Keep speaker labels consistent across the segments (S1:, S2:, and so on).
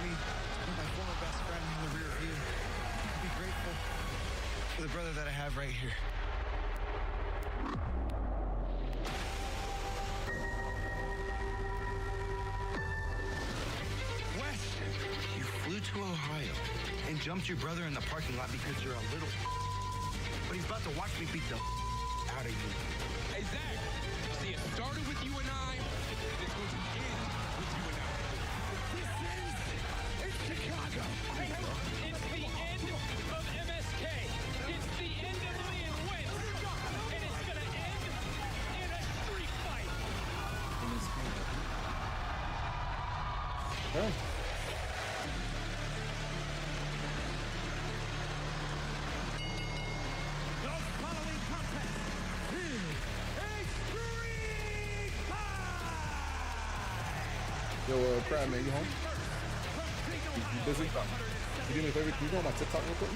S1: me with my former best friend in the rear view. I'd be grateful for the brother that I have right here. Wes, you flew to Ohio and jumped your brother in the parking lot because you're a little. But he's about to watch me beat the out of you.
S2: Hey, Zach, see, it started with you and I. It's going to end with you and I.
S1: This is Chicago.
S2: It's the end of MSK. It's the end of Lee and Wentz. And it's going to end in a street fight.
S3: Okay. Yo, Crab man, you home? You busy? You do me a favor, can you go on my TikTok real quick?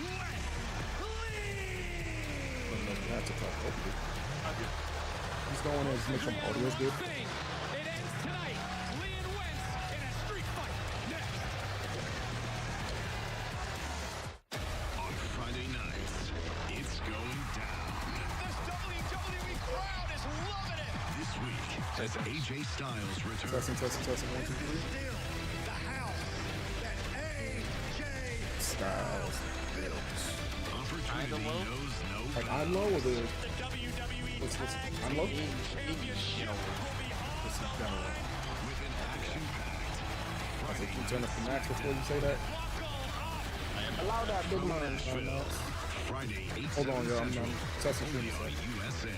S3: Not TikTok, hopefully. He's going in, just make sure my audio's good.
S2: It ends tonight. Lee and Wentz in a street fight. Next.
S4: On Friday nights, it's going down.
S2: This WWE crowd is loving it.
S4: This week, as AJ Styles returns.
S3: Testing, 1, 2, 3.
S1: The house that AJ
S3: Styles.
S4: Opportunity knows no
S3: Like I'm low or the
S2: WWE
S3: what's I'm low?
S2: Championship will be
S3: What's the general?
S4: with an action-packed
S3: I said, can you turn up the max before you say that? Allow that big man.
S4: Friday, 8
S3: Hold on, y'all. I'm testing for you.
S4: USA.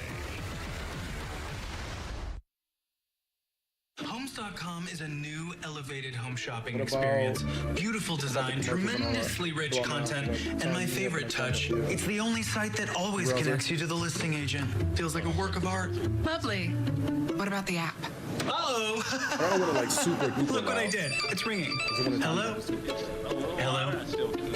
S5: Homes.com is a new elevated home shopping
S3: What about-
S5: experience. Beautiful design,
S3: commercials and all that?
S5: tremendously rich
S3: Go on now.
S5: content,
S3: Like,
S5: and
S3: tell
S5: my
S3: me
S5: favorite
S3: what
S5: touch,
S3: kind of-
S5: it's the only site that always
S3: Browser.
S5: connects you to the listing agent. Feels like a work of art.
S6: Lovely. What about the app?
S5: Uh-oh!
S3: I don't want to like super duper
S5: Look what I
S3: loud.
S5: did. It's ringing.
S3: Is it gonna
S5: Hello? Hello?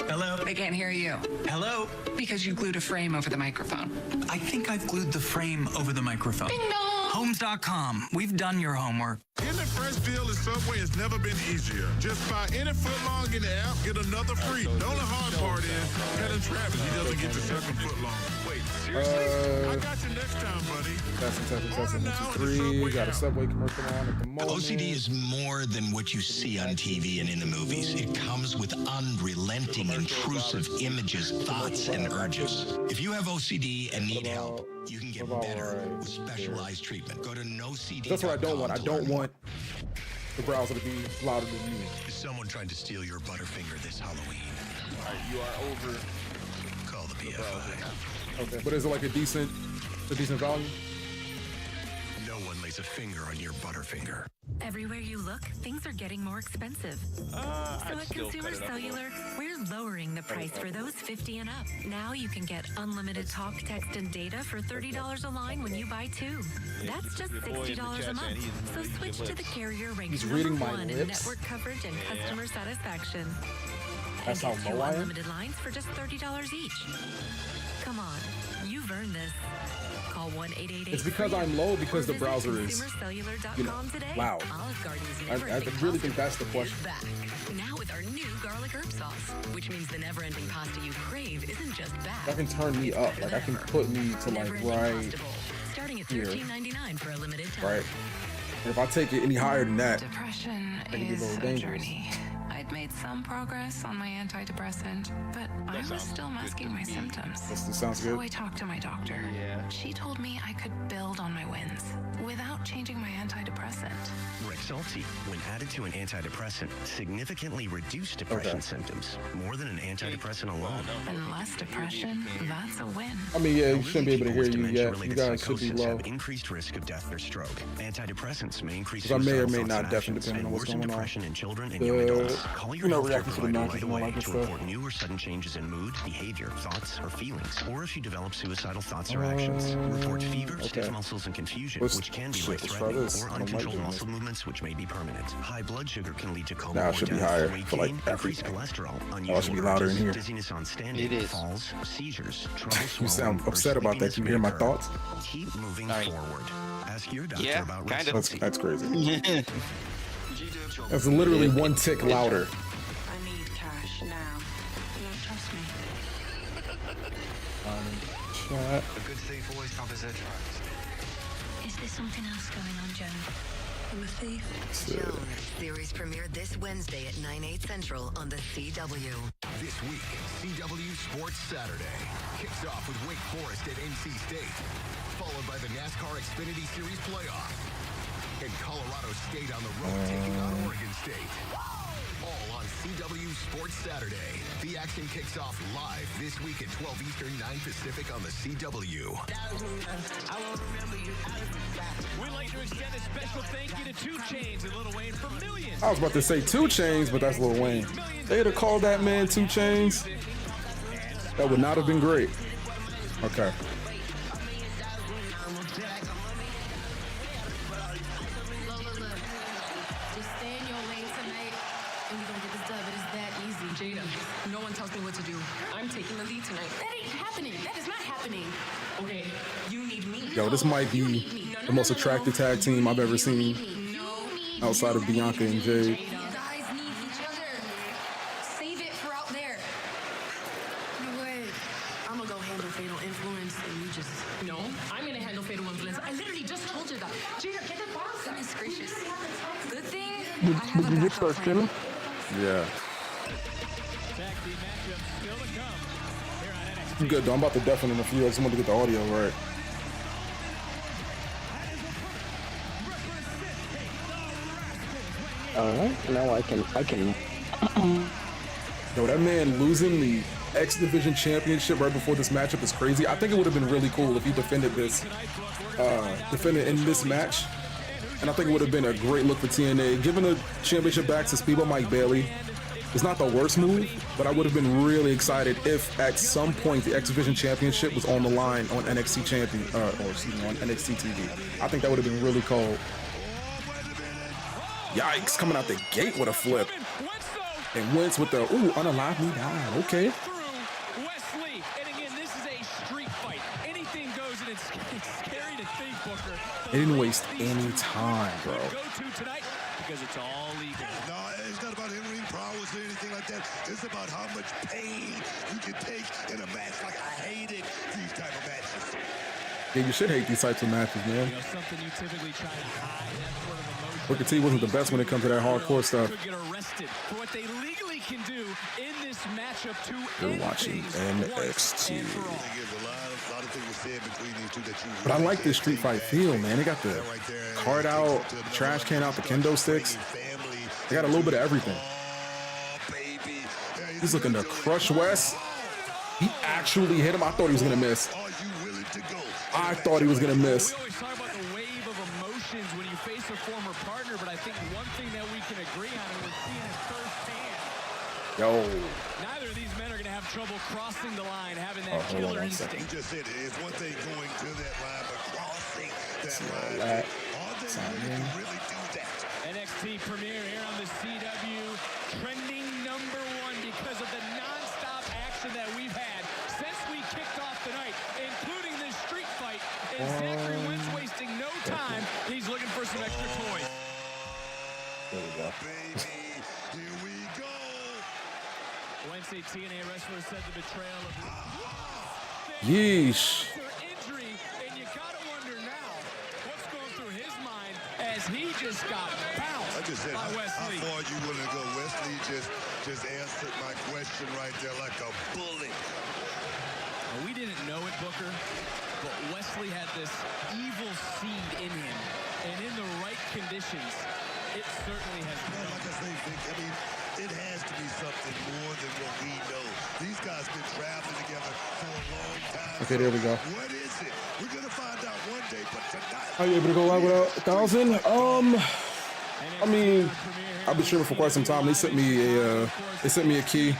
S5: Hello?
S6: They can't hear you
S5: Hello?
S6: because you glued a frame over the microphone.
S5: I think I've glued the frame over the microphone.
S6: Ding dong!
S5: Homes.com. We've done your homework.
S7: Getting a fresh deal at Subway has never been easier. Just buy any footlong in the app, get another free. The only hard part is telling Travis he doesn't get the second footlong. Wait, seriously? I got you next time, buddy.
S3: Testing. 1, 2, 3. Got a Subway commercial on at the moment.
S8: OCD is more than what you see on TV and in the movies. It comes with unrelenting, intrusive images, thoughts, and urges. If you have OCD and need help, you can get better with specialized treatment. Go to NoCD.
S3: That's what I don't want. I don't want the browser to be louder than you.
S8: Is someone trying to steal your Butterfinger this Halloween?
S9: You are over.
S8: Call the PFI.
S3: Okay, but is it like a decent value?
S8: No one lays a finger on your Butterfinger.
S10: Everywhere you look, things are getting more expensive. So at Consumer Cellular, we're lowering the price for those 50 and up. Now you can get unlimited talk, text, and data for $30 a line when you buy 2. That's just $60 a month. So switch to the carrier ranked
S3: reading my
S10: #1 in
S3: lips.
S10: network coverage and customer satisfaction.
S3: That's
S10: and
S3: how
S10: get 2
S3: low I am?
S10: unlimited lines for just $30 each. Come on, you've earned this. Call 1-888.
S3: It's because I'm low because the browser is,
S10: today.
S3: loud.
S10: Olive Garden's
S3: I
S10: never-ending
S3: really think
S10: pasta
S3: that's the
S10: is
S3: question.
S10: back. Now with our new garlic herb sauce, which means the never-ending pasta you crave isn't just back.
S3: That can turn me up. Like I can put me to like
S10: Never-ending
S3: right
S10: Pasta Bowl, starting at
S3: here.
S10: $13.99 for a limited time.
S3: right. And if I take it any higher than that,
S6: Depression
S3: can be a
S6: is
S3: little
S6: a
S3: dangerous.
S6: journey. I'd made some progress on my antidepressant, but I was still masking my symptoms.
S3: this sounds
S6: So
S3: good.
S6: I talked to my doctor. She told me I could build on my wins without changing my antidepressant.
S11: Rexulti, when added to an antidepressant, significantly reduced depression symptoms, more than an antidepressant alone.
S6: And less depression, that's a win.
S3: I mean, yeah, you shouldn't be able to hear you yet. You
S11: Dementia-related
S3: guys should be
S11: psychosis
S3: low.
S11: have increased risk of death or stroke. Antidepressants may increase
S3: Because I may or
S11: suicidal
S3: may
S11: thoughts
S3: not
S11: and
S3: definitely
S11: actions
S3: depending on
S11: and
S3: what's
S11: worsen
S3: going on.
S11: depression in children and young adults. Call your healthcare
S3: reacting to the
S11: provider
S3: matches
S11: right
S3: and all
S11: away
S3: that good
S11: to
S3: stuff.
S11: report new or sudden changes in mood, behavior, thoughts, or feelings, or if you develop suicidal thoughts or actions. Report fever, stiff muscles, and confusion, which can be life-threatening, or uncontrolled muscle movements, which may be permanent. High blood sugar can lead to coma
S3: Nah,
S11: or
S3: it should be
S11: death,
S3: higher
S11: weight
S3: for, like,
S11: gain,
S3: everything.
S11: increased cholesterol,
S3: Oh, it should
S11: unusual
S3: be louder in
S11: urges,
S3: here.
S11: dizziness on standing,
S9: It is.
S11: falls, seizures, trouble
S3: You
S11: swallowing,
S3: sound
S11: or
S3: upset about that.
S11: sleepiness
S3: Can you
S11: may
S3: hear my
S11: occur.
S3: thoughts?
S11: Keep moving
S9: Sorry.
S11: forward. Ask your doctor
S9: Yeah,
S11: about
S9: kind of.
S11: Rexulti.
S3: That's crazy. That's literally one tick louder shot.
S1: A good thief always covers their tracks.
S10: Is there something else going on, Joan? I'm a thief.
S12: Joan, series premiered this Wednesday at 9/8 Central on the CW.
S4: This week, CW Sports Saturday kicks off with Wake Forest at NC State, followed by the NASCAR Xfinity Series playoff, and Colorado State on the road taking on Oregon State. All on CW Sports Saturday. The action kicks off live this week at 12 Eastern, 9 Pacific on the CW.
S2: We'd like to extend a special thank you to 2 Chainz and Lil Wayne for millions.
S3: I was about to say 2 Chainz, but that's Lil Wayne. They'd have called that man 2 Chainz. That would not have been great. Okay.
S6: No one tells me what to do. I'm taking the lead tonight. That ain't happening. That is not happening. Okay, you need me.
S3: Yo, this might be the most attractive tag team I've ever seen outside of Bianca and Jade.
S6: You guys need each other. Save it for out there. You know what? I'm gonna go handle Fatal Influence and you just... No, I'm gonna handle Fatal Influence. I literally just told you that. Jada, get the box. Goodness gracious. Good thing I have a backup plan.
S3: Yeah. I'm good though. I'm about to deafen in a few. I just want to get the audio right.
S13: Now I can.
S3: Yo, that man losing the X Division Championship right before this matchup is crazy. I think it would have been really cool if he defended this, in this match. And I think it would have been a great look for TNA. Giving the championship back to Speedball Mike Bailey is not the worst move, but I would have been really excited if at some point the X Division Championship was on the line on NXT on NXT TV. I think that would have been really cool. Yikes, coming out the gate with a flip. And Wentz with the, ooh, unalive me down. Okay.
S2: Wesley, and again, this is a street fight. Anything goes, and it's scary to think, Booker.
S3: They didn't waste any time, bro.
S2: Go to tonight because it's all legal.
S14: No, it's not about in-ring prowess or anything like that. It's about how much pain you can take in a match. Like, I hated these type of matches.
S3: Yeah, you should hate these types of matches, man.
S2: You know, something you typically try to hide, that sort of emotion.
S3: Booker T wasn't the best when it comes to that hardcore stuff.
S2: Could get arrested for what they legally can do in this matchup to
S3: You're watching NXT. But I like this street fight feel, man. They got the card out, the trash can out, the kendo sticks. They got a little bit of everything. He's looking to crush Wes. He actually hit him. I thought he was going to miss. I thought he was going to miss.
S2: We always talk about the wave of emotions when you face a former partner, but I think one thing that we can agree on, and we're seeing it firsthand.
S3: Yo.
S2: Neither of these men are going to have trouble crossing the line, having that killer instinct.
S14: You just said it. It's one thing going to that line, but crossing that line. All they can really do that.
S2: NXT premiere here on the CW, trending #1 because of the non-stop action that we've had since we kicked off tonight, including this street fight. And Zachary Wentz wasting no time. He's looking for some extra toys.
S3: There we go.
S14: Here we go.
S2: Wednesday, TNA wrestler said the betrayal of
S3: Yeesh.
S2: injury, and you gotta wonder now what's going through his mind as he just got bounced by Wesley.
S14: How far you willing to go? Wesley just answered my question right there like a bullet.
S2: Well, we didn't know it, Booker, but Wesley had this evil seed in him, and in the right conditions, it certainly has been.
S14: Like I say, Vic, I mean, it has to be something more than what we know. These guys been traveling together for a long time.
S3: Okay, there we go.
S14: What is it? We're gonna find out one day, but tonight.
S3: Are you able to go live without 1,000? I mean, I've been streaming for quite some time. They sent me a key.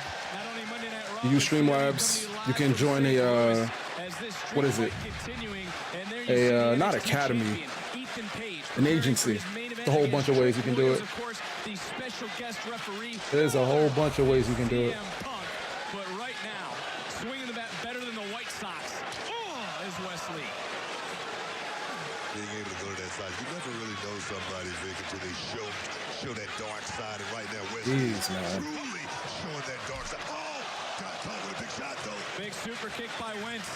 S3: You use Streamlabs. You can join a what is it? Not academy, an agency. A whole bunch of ways you can do it. There's a whole bunch of ways you can do it.
S2: But right now, swinging the bat better than the White Sox is Wesley.
S14: Being able to go to that side, you never really know somebody, Vic, until they show that dark side. And right now, Wesley is truly showing that dark side. Oh, got caught with a big shot though.
S2: Big super kick by Wentz.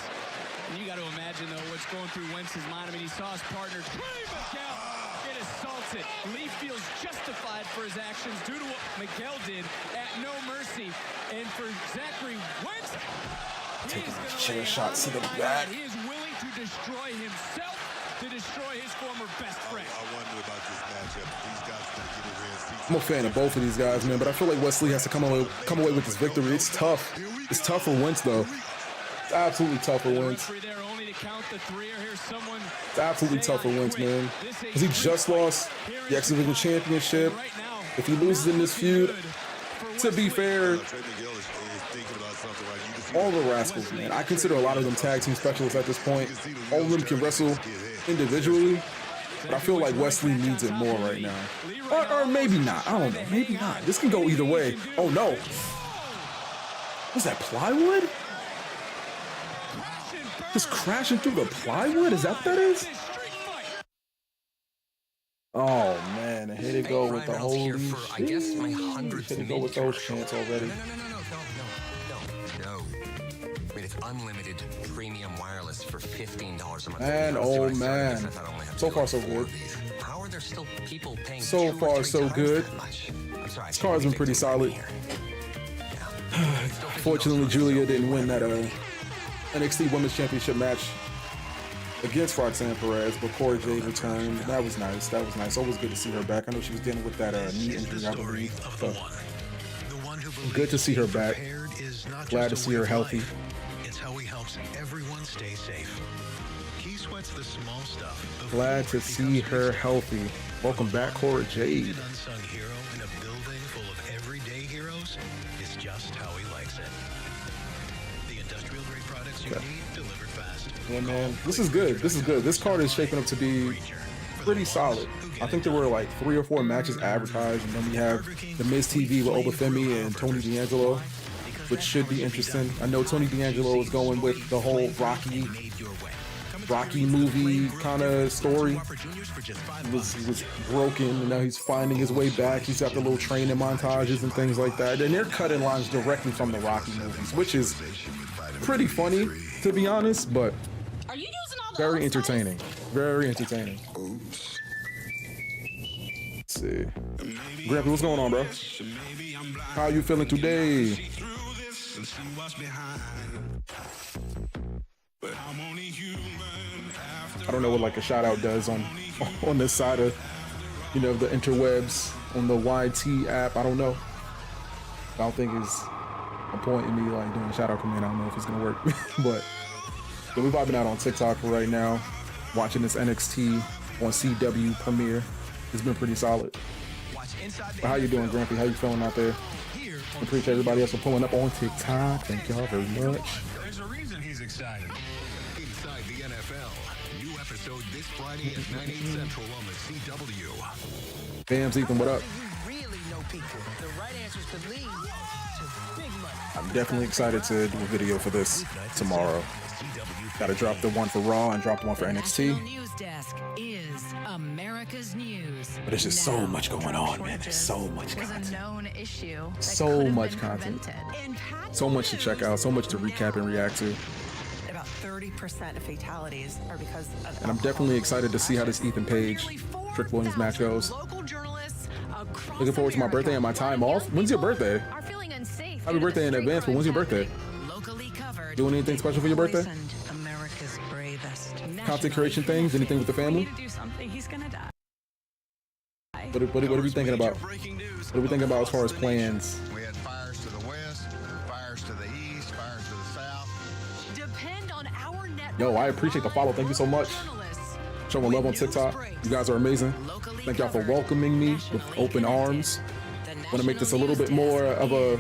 S2: And you got to imagine, though, what's going through Wentz's mind. I mean, he saw his partner, Trey Miguel, get assaulted. Lee feels justified for his actions due to what Miguel did at No Mercy. And for Zachary Wentz,
S3: taking a chair shot to the back.
S2: He is willing to destroy himself to destroy his former best friend.
S14: I wonder about this matchup. These guys are going to get in here and see.
S3: I'm a fan of both of these guys, man, but I feel like Wesley has to come away with this victory. It's tough. It's tough for Wentz, though. It's absolutely tough for Wentz. It's absolutely tough for Wentz, man. Because he just lost the X Division Championship. If he loses in this feud, to be fair, all the Rascals, man, I consider a lot of them tag team specialists at this point. All of them can wrestle individually, but I feel like Wesley needs it more right now. Or maybe not. I don't know. Maybe not. This can go either way. Oh, no. Was that plywood? Just crashing through the plywood? Is that what that is? Oh, man. And here they go with the holy shit.
S11: I guess my 100th
S3: Here they go with those chants already.
S11: No. I mean, it's unlimited premium wireless for $15 a month.
S3: And oh man, so far so good.
S11: How are there still people paying?
S3: So far so good. This card's been pretty solid. Fortunately, Julia didn't win that NXT Women's Championship match against Roxanne Perez, but Cora Jade returned. That was nice. That was nice. Always good to see her back. I know she was dealing with that knee injury, I believe. So good to see her back. Glad to see her healthy.
S8: It's how he helps everyone stay safe. He sweats the small stuff.
S3: Glad to see her healthy. Welcome back, Cora Jade.
S8: An unsung hero in a building full of everyday heroes is just how he likes it. The industrial grade products you need delivered fast.
S3: Yeah, man, this is good. This is good. This card is shaping up to be pretty solid. I think there were like 3 or 4 matches advertised, and then we have the Miz TV with Obafemi and Tony D'Angelo, which should be interesting. I know Tony D'Angelo is going with the whole Rocky movie kind of story. He was broken, and now he's finding his way back. He's got the little training montages and things like that. And they're cutting lines directly from the Rocky movies, which is pretty funny, to be honest, but very entertaining. Very entertaining. Let's see. Grampy, what's going on, bro? How are you feeling today? I don't know what like a shout out does on this side of, you know, the interwebs on the YT app. I don't know. I don't think it's a point in me like doing a shout out command. I don't know if it's gonna work, but we're vibing out on TikTok for right now. Watching this NXT on CW premiere. It's been pretty solid. But how you doing, Grampy? How you feeling out there? Appreciate everybody else for pulling up on TikTok. Thank y'all very much.
S8: There's a reason he's excited.
S4: Inside the NFL, new episode this Friday at 9, 8 Central on the CW.
S3: Bams, Ethan, what up? I'm definitely excited to do a video for this tomorrow. Gotta drop the one for Raw and drop the one for NXT.
S12: News desk is America's News.
S3: But there's just so much going on, man. There's so much content.
S15: Known issue that
S3: So much content. So much to check out. So much to recap and react to.
S15: About 30% of fatalities are because of
S3: And I'm definitely excited to see how this Ethan Page, Trick Williams match goes. Looking forward to my birthday and my time off. When's your birthday? Happy birthday in advance, but when's your birthday? Doing anything special for your birthday?
S15: America's bravest.
S3: Content creation things? Anything with the family? What are we thinking about? What are we thinking about as far as plans?
S4: We had fires to the west, fires to the east, fires to the south.
S12: Depend on our network.
S3: Yo, I appreciate the follow. Thank you so much. Showing love on TikTok. You guys are amazing. Thank y'all for welcoming me with open arms. Want to make this a little bit more of a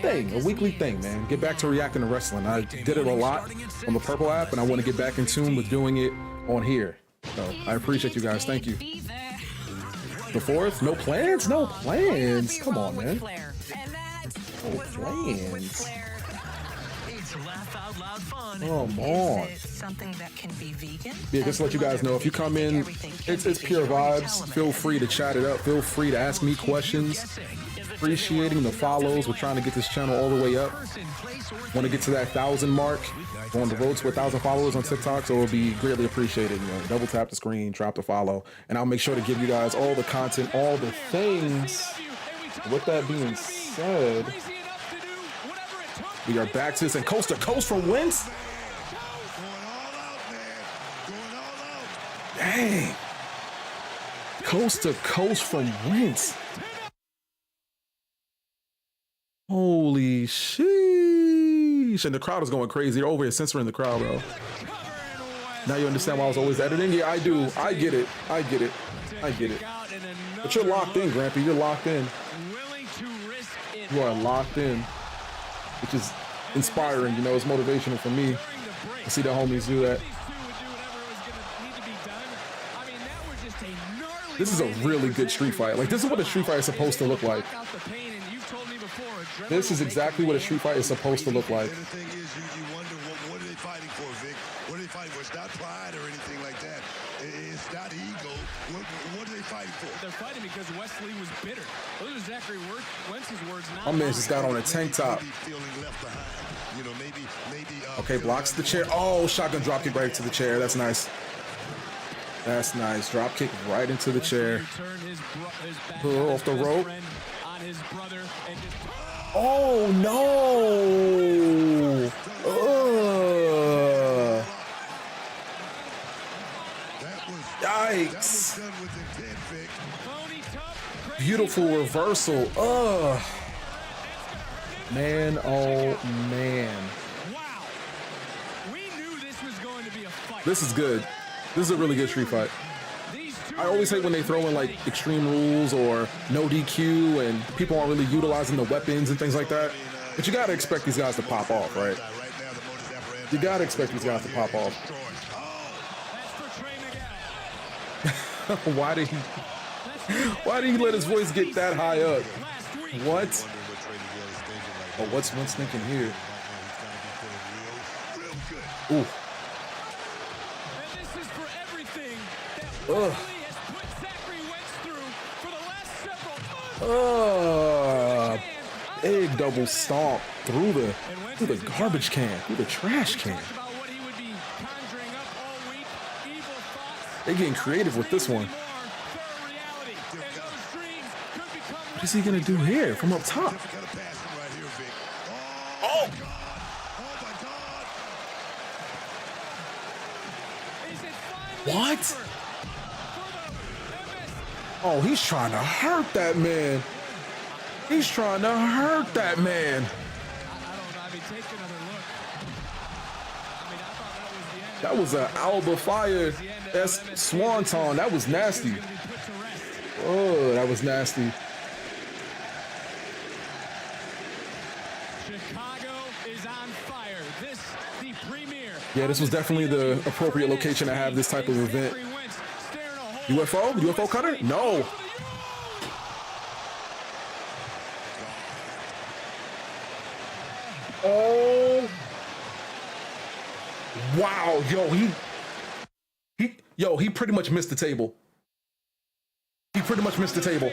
S3: thing, a weekly thing, man. Get back to reacting to wrestling. I did it a lot on the Purple app, and I want to get back in tune with doing it on here. So I appreciate you guys. Thank you. The 4th? No plans? No plans. Come on, man. No plans. Come on.
S15: Something that can be vegan.
S3: Yeah, just to let you guys know, if you come in, it's pure vibes. Feel free to chat it up. Feel free to ask me questions. appreciating the follows. We're trying to get this channel all the way up. Want to get to that 1,000 mark. We're on the road to 1,000 followers on TikTok, so it'll be greatly appreciated. You know, double tap the screen, drop the follow, and I'll make sure to give you guys all the content, all the things. With that being said, we are back to this and coast to coast from whence? Dang. Coast to coast from whence? Holy sheesh. And the crowd is going crazy. They're over here censoring the crowd, bro. Now you understand why I was always editing? Yeah, I do. I get it. I get it. I get it. But you're locked in, Grampy. You're locked in. You are locked in. Which is inspiring, you know, it's motivational for me to see the homies do that. This is a really good street fight. Like, this is what a street fight is supposed to look like. This is exactly what a street fight is supposed to look like.
S14: And the thing is, you wonder, what are they fighting for, Vic? What are they fighting for? It's not pride or anything like that. It's not ego. What are they fighting for?
S2: They're fighting because Wesley was bitter. Those are Zachary Wentz's words.
S3: My man just got on a tank top.
S14: You know, maybe.
S3: Okay, blocks the chair. Oh, shotgun drop kick right into the chair. That's nice. That's nice. Drop kick right into the chair. Pull off the rope. Oh no! Yikes! Beautiful reversal. Man, oh man. This is good. This is a really good street fight. I always hate when they throw in like extreme rules or no DQ and people aren't really utilizing the weapons and things like that. But you gotta expect these guys to pop off, right? You gotta expect these guys to pop off. Why did he let his voice get that high up? What? Oh, what's Vince thinking here? Ooh. Ugh. Big double stomp through the garbage can, through the trash can. They're getting creative with this one. What is he gonna do here from up top? Oh! What? Oh, he's trying to hurt that man. He's trying to hurt that man. That was an Alba Fire Swanton. That was nasty. Oh, that was nasty. Yeah, this was definitely the appropriate location to have this type of event. UFO? UFO cutter? No. Oh. Wow, he pretty much missed the table. He pretty much missed the table.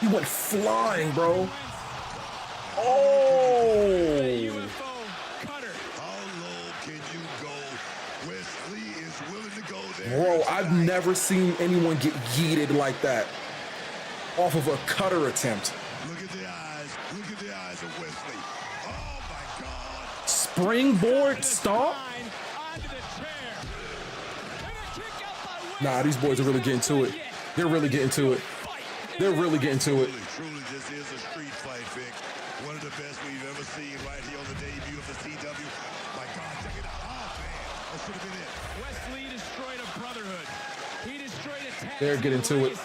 S3: He went flying, bro. Oh. Bro, I've never seen anyone get yeeted like that off of a cutter attempt.
S14: Look at the eyes. Look at the eyes of Wesley. Oh my God.
S3: Springboard stomp? Nah, these boys are really getting to it. They're really getting to it. They're really getting to it.
S14: Truly, this is a street fight, Vic. One of the best we've ever seen right here on the debut of the CW. My God, check it out. Oh, man. That should have been it.
S2: Wesley destroyed a brotherhood. He destroyed a tag.
S3: They're getting to it.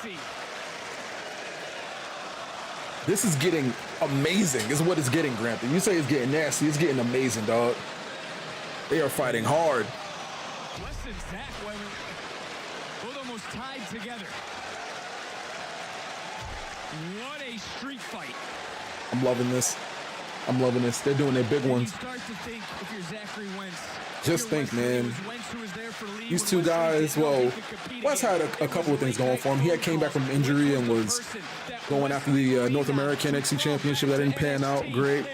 S3: This is getting amazing, is what it's getting, Grampy. You say it's getting nasty, it's getting amazing, dog. They are fighting hard.
S2: Wes and Zach, both almost tied together. What a street fight.
S3: I'm loving this. I'm loving this. They're doing their big ones.
S2: You start to think if you're Zachary Wentz,
S3: just think, man. These two guys, well, Wes had a couple of things going for him. He had came back from injury and was going after the North American NXT Championship. That didn't pan out great.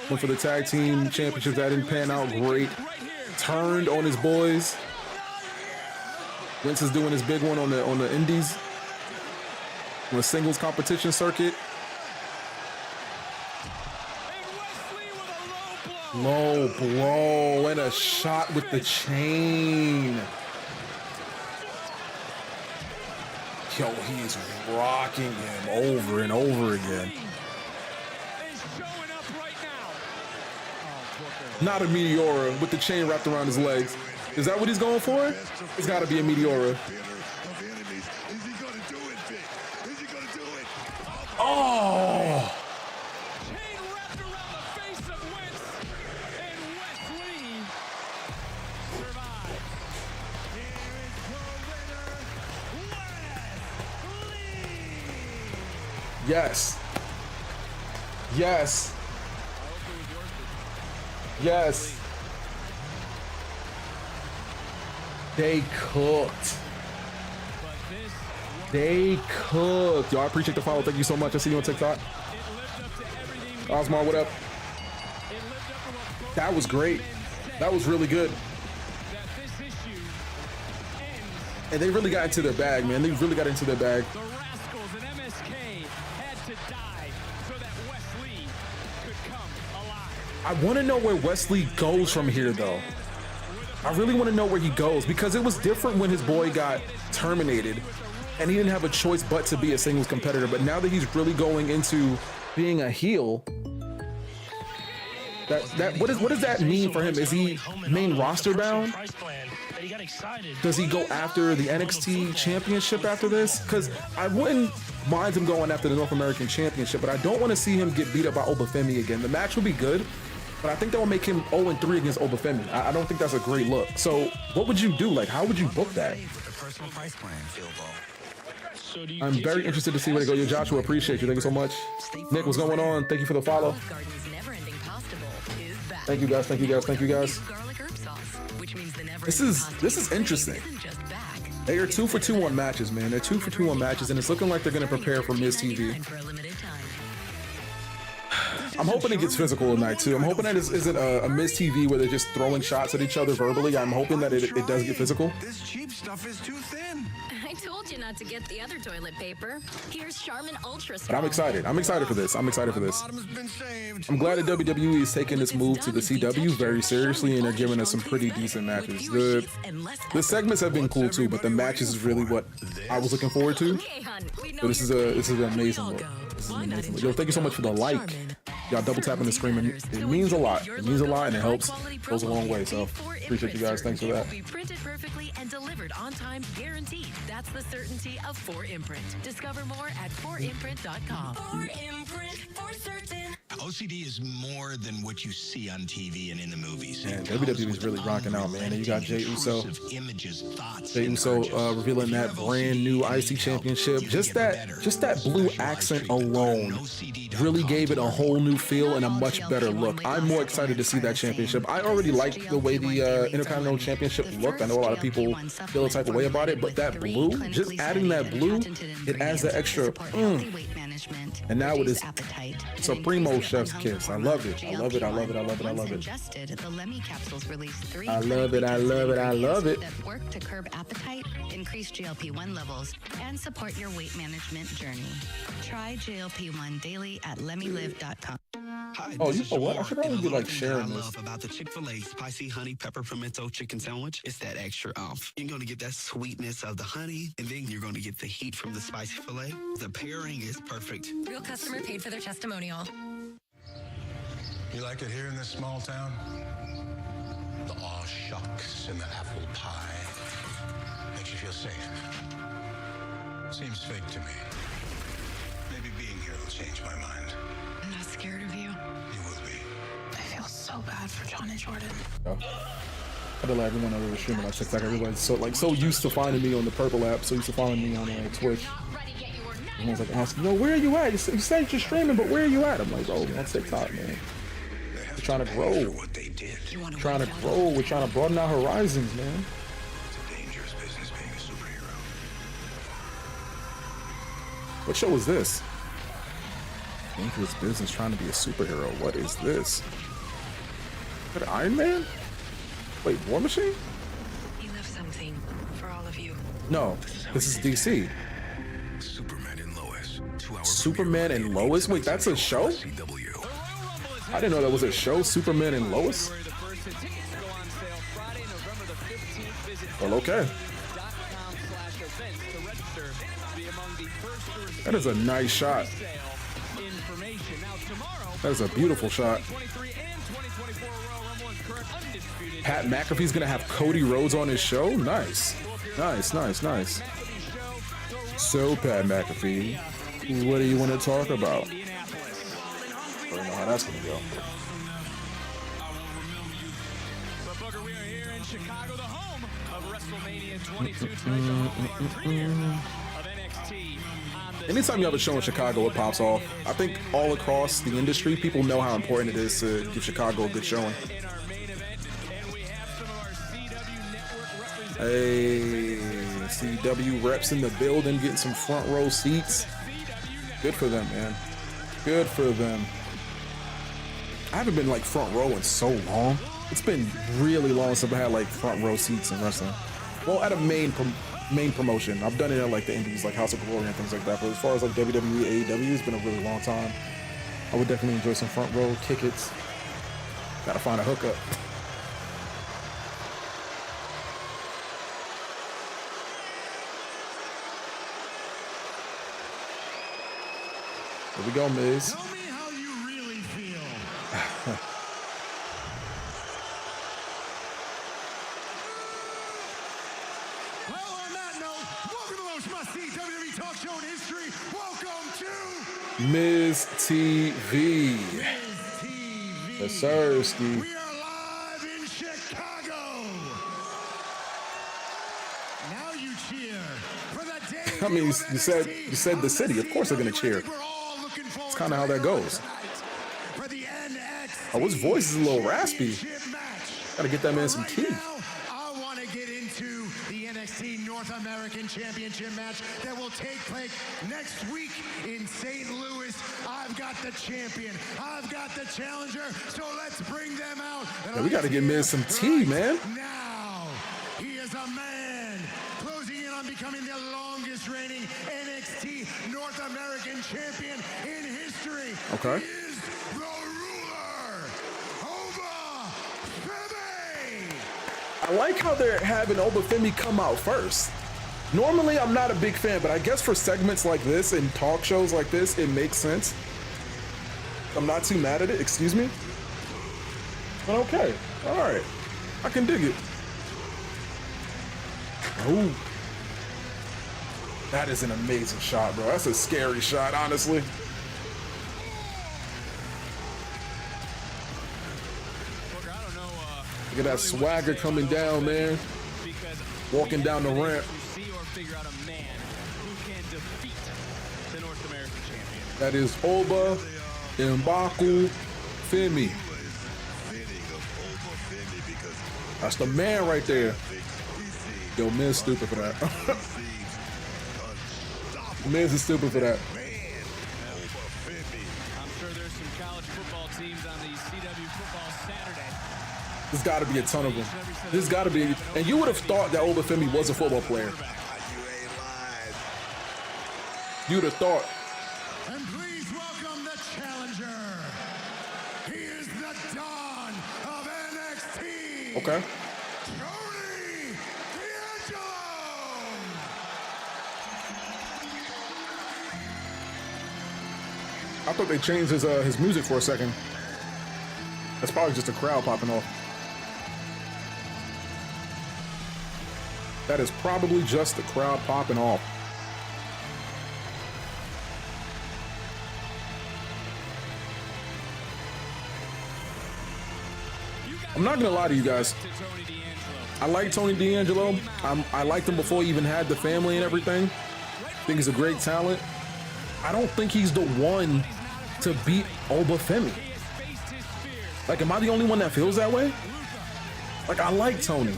S3: Went for the Tag Team Championship. That didn't pan out great. Turned on his boys. Vince is doing his big one on the Indies, on the singles competition circuit. Low blow and a shot with the chain. Yo, he is rocking him over and over again. Not a Meteora with the chain wrapped around his legs. Is that what he's going for? It's got to be a Meteora. Oh! Yes. Yes. Yes. They cooked. They cooked. Yo, I appreciate the follow. Thank you so much. I see you on TikTok. Osmar, what up? That was great. That was really good. And they really got into their bag, man. They really got into their bag. I want to know where Wesley goes from here, though. I really want to know where he goes, because it was different when his boy got terminated and he didn't have a choice but to be a singles competitor. But now that he's really going into being a heel, what does that mean for him? Is he main roster bound? Does he go after the NXT Championship after this? Because I wouldn't mind him going after the North American Championship, but I don't want to see him get beat up by Obafemi again. The match would be good, but I think that will make him 0-3 against Obafemi. I don't think that's a great look. So what would you do? Like, how would you book that? I'm very interested to see where they go. Yo, Joshua, appreciate you. Thank you so much. Nick, what's going on? Thank you for the follow. Thank you guys. Thank you guys. Thank you guys. This is interesting. They are 2 for 2 on matches, man. They're 2 for 2 on matches, and it's looking like they're going to prepare for Miz TV. I'm hoping it gets physical tonight too. I'm hoping that it isn't a Miz TV where they're just throwing shots at each other verbally. I'm hoping that it does get physical.
S16: This cheap stuff is too thin.
S10: I told you not to get the other toilet paper. Here's Charmin Ultra
S3: But I'm excited. I'm excited for this. I'm excited for this. I'm glad that WWE is taking this move to the CW very seriously, and they're giving us some pretty decent matches. The segments have been cool too, but the matches is really what I was looking forward to. So this is an amazing look. This is an amazing look. Yo, thank you so much for the like. Y'all double tapping the screen. It means a lot. It means a lot, and it helps. It goes a long way. So appreciate you guys. Thanks for that.
S10: Printed perfectly and delivered on time, guaranteed. That's the certainty of 4imprint. Discover more at 4imprint.com.
S8: 4imprint for certain. OCD is more than what you see on TV and in the movies.
S3: Man, WWE is really rocking out, man. And you got Jey Uso. Jey Uso revealing that brand new IC championship. Just that blue accent alone really gave it a whole new feel and a much better look. I'm more excited to see that championship. I already like the way the Intercontinental Championship looked. I know a lot of people feel a type of way about it, but that blue, just adding that blue, it adds the extra And now it is Supremo Chef's Kiss. I love it. I love it. I love it. I love it. I love it. I love it. I love it. I love it.
S12: That work to curb appetite, increase GLP-1 levels, and support your weight management journey. Try GLP-1 daily at lemmylive.com.
S4: Hi,
S3: Oh, you know what? I should probably be like sharing
S4: I
S3: this.
S4: love about the Chick-fil-A spicy honey pepper pimento chicken sandwich. It's that extra oomph. You're going to get that sweetness of the honey, and then you're going to get the heat from the spicy filet. The pairing is perfect.
S10: Real customer paid for their testimonial.
S17: You like it here in this small town? The aw shucks and the apple pie. Makes you feel safe. Seems fake to me. Maybe being here will change my mind.
S6: I'm not scared of you.
S17: You will be.
S6: I feel so bad for John and Jordan.
S3: I had to let everyone over streaming on TikTok. Everybody's so used to finding me on the Purple app, so used to following me on Twitch. Everyone's like asking, "Yo, where are you at? You said you're streaming, but where are you at?" I'm like, "Oh, on TikTok, man." We're trying to grow. We're trying to grow. We're trying to broaden our horizons, man.
S4: It's a dangerous business being a superhero.
S3: What show is this? Dangerous business trying to be a superhero. What is this? Is that Iron Man? Wait, War Machine?
S10: He left something for all of you.
S3: No, this is DC.
S4: Superman and Lois. 2 hours.
S3: Superman and Lois? Wait, that's a show? I didn't know that was a show, Superman and Lois. Well, okay. That is a nice shot. That is a beautiful shot. Pat McAfee's gonna have Cody Rhodes on his show? Nice. Nice, nice, nice. So, Pat McAfee, what do you want to talk about? I don't know how that's gonna go.
S2: But Booker, we are here in Chicago, the home of WrestleMania 22 of NXT.
S3: Anytime you have a show in Chicago, it pops off. I think all across the industry, people know how important it is to give Chicago a good showing. Hey, CW reps in the building, getting some front row seats. Good for them, man. Good for them. I haven't been like front row in so long. It's been really long since I had like front row seats in wrestling. Well, at a main promotion. I've done it at like the indies, like House of Glory and things like that. But as far as like WWE, AEW, it's been a really long time. I would definitely enjoy some front row tickets. Gotta find a hookup. Here we go, Miz.
S14: Tell me how you really feel. Well, on that note, welcome to the most must-see WWE talk show in history. Welcome to
S3: Miz TV. Yes, sir, Steve.
S14: We are live in Chicago. Now you cheer for the day.
S3: I mean, you said the city. Of course they're gonna cheer. It's kind of how that goes. Oh, his voice is a little raspy. Gotta get that man some tea.
S14: I want to get into the NXT North American Championship match that will take place next week in St. Louis. I've got the champion. I've got the challenger. So let's bring them out.
S3: Yeah, we gotta get Miz some tea, man.
S14: Now, he is a man closing in on becoming the longest reigning NXT North American champion in history.
S3: Okay.
S14: He is the ruler, Oba Femi.
S3: I like how they're having Oba Femi come out first. Normally, I'm not a big fan, but I guess for segments like this and talk shows like this, it makes sense. I'm not too mad at it, excuse me. But okay, all right. I can dig it. Ooh. That is an amazing shot, bro. That's a scary shot, honestly. Look at that swagger coming down, man. Walking down the ramp. That is Oba Mbaku Femi. That's the man right there. Yo, Miz stupid for that. Miz is stupid for that.
S2: I'm sure there's some college football teams on the CW football Saturday.
S3: There's got to be a ton of them. There's got to be. And you would have thought that Oba Femi was a football player. You would have thought.
S14: And please welcome the challenger. He is the Don of NXT.
S3: Okay. I thought they changed his music for a second. That's probably just a crowd popping off. That is probably just the crowd popping off. I'm not gonna lie to you guys. I like Tony D'Angelo. I liked him before he even had the family and everything. I think he's a great talent. I don't think he's the one to beat Oba Femi. Like, am I the only one that feels that way? Like, I like Tony.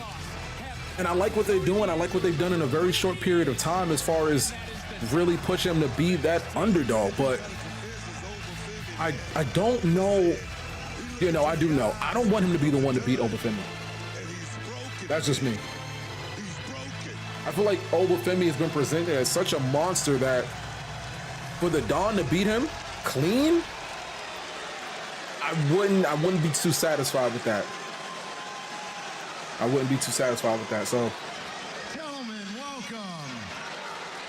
S3: And I like what they're doing. I like what they've done in a very short period of time as far as really push him to be that underdog. But I don't know. You know, I do know. I don't want him to be the one to beat Obafemi. That's just me. I feel like Obafemi has been presented as such a monster that for the Don to beat him clean, I wouldn't be too satisfied with that. I wouldn't be too satisfied with that. So,
S14: gentlemen, welcome.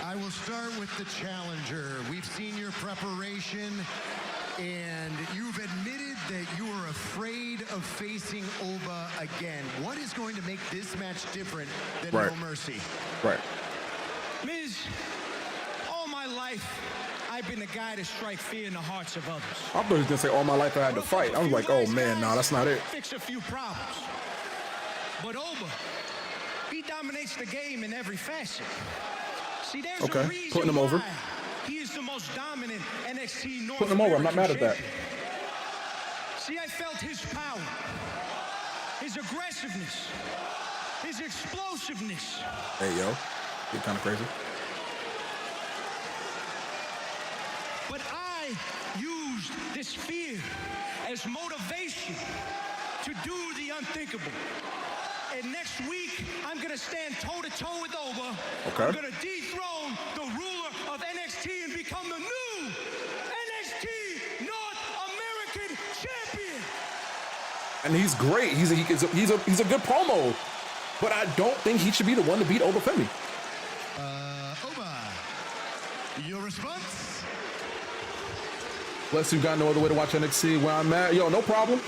S14: I will start with the challenger. We've seen your preparation, and you've admitted that you are afraid of facing Oba again. What is going to make this match different than
S3: Right.
S14: No Mercy?
S3: right.
S18: Miz, all my life, I've been the guy to strike fear in the hearts of others.
S3: I thought he was gonna say all my life I had to fight. I was like, oh man, nah, that's not it.
S18: Fix a few problems. But Oba, he dominates the game in every facet. See, there's
S3: Okay,
S18: a reason
S3: putting him over.
S18: why he is the most dominant NXT North
S3: Putting him over. I'm not mad
S18: American
S3: at that.
S18: champion. See, I felt his power, his aggressiveness, his explosiveness.
S3: Hey, yo, get kind of crazy.
S18: But I used this fear as motivation to do the unthinkable. And next week, I'm going to stand toe-to-toe with Oba.
S3: Okay.
S18: I'm going to dethrone the ruler of NXT and become the new NXT North American champion.
S3: And he's great. He's a good promo, but I don't think he should be the one to beat Obafemi.
S14: Oba, your response?
S3: Bless you, got no other way to watch NXT where I'm at. Yo, no problem.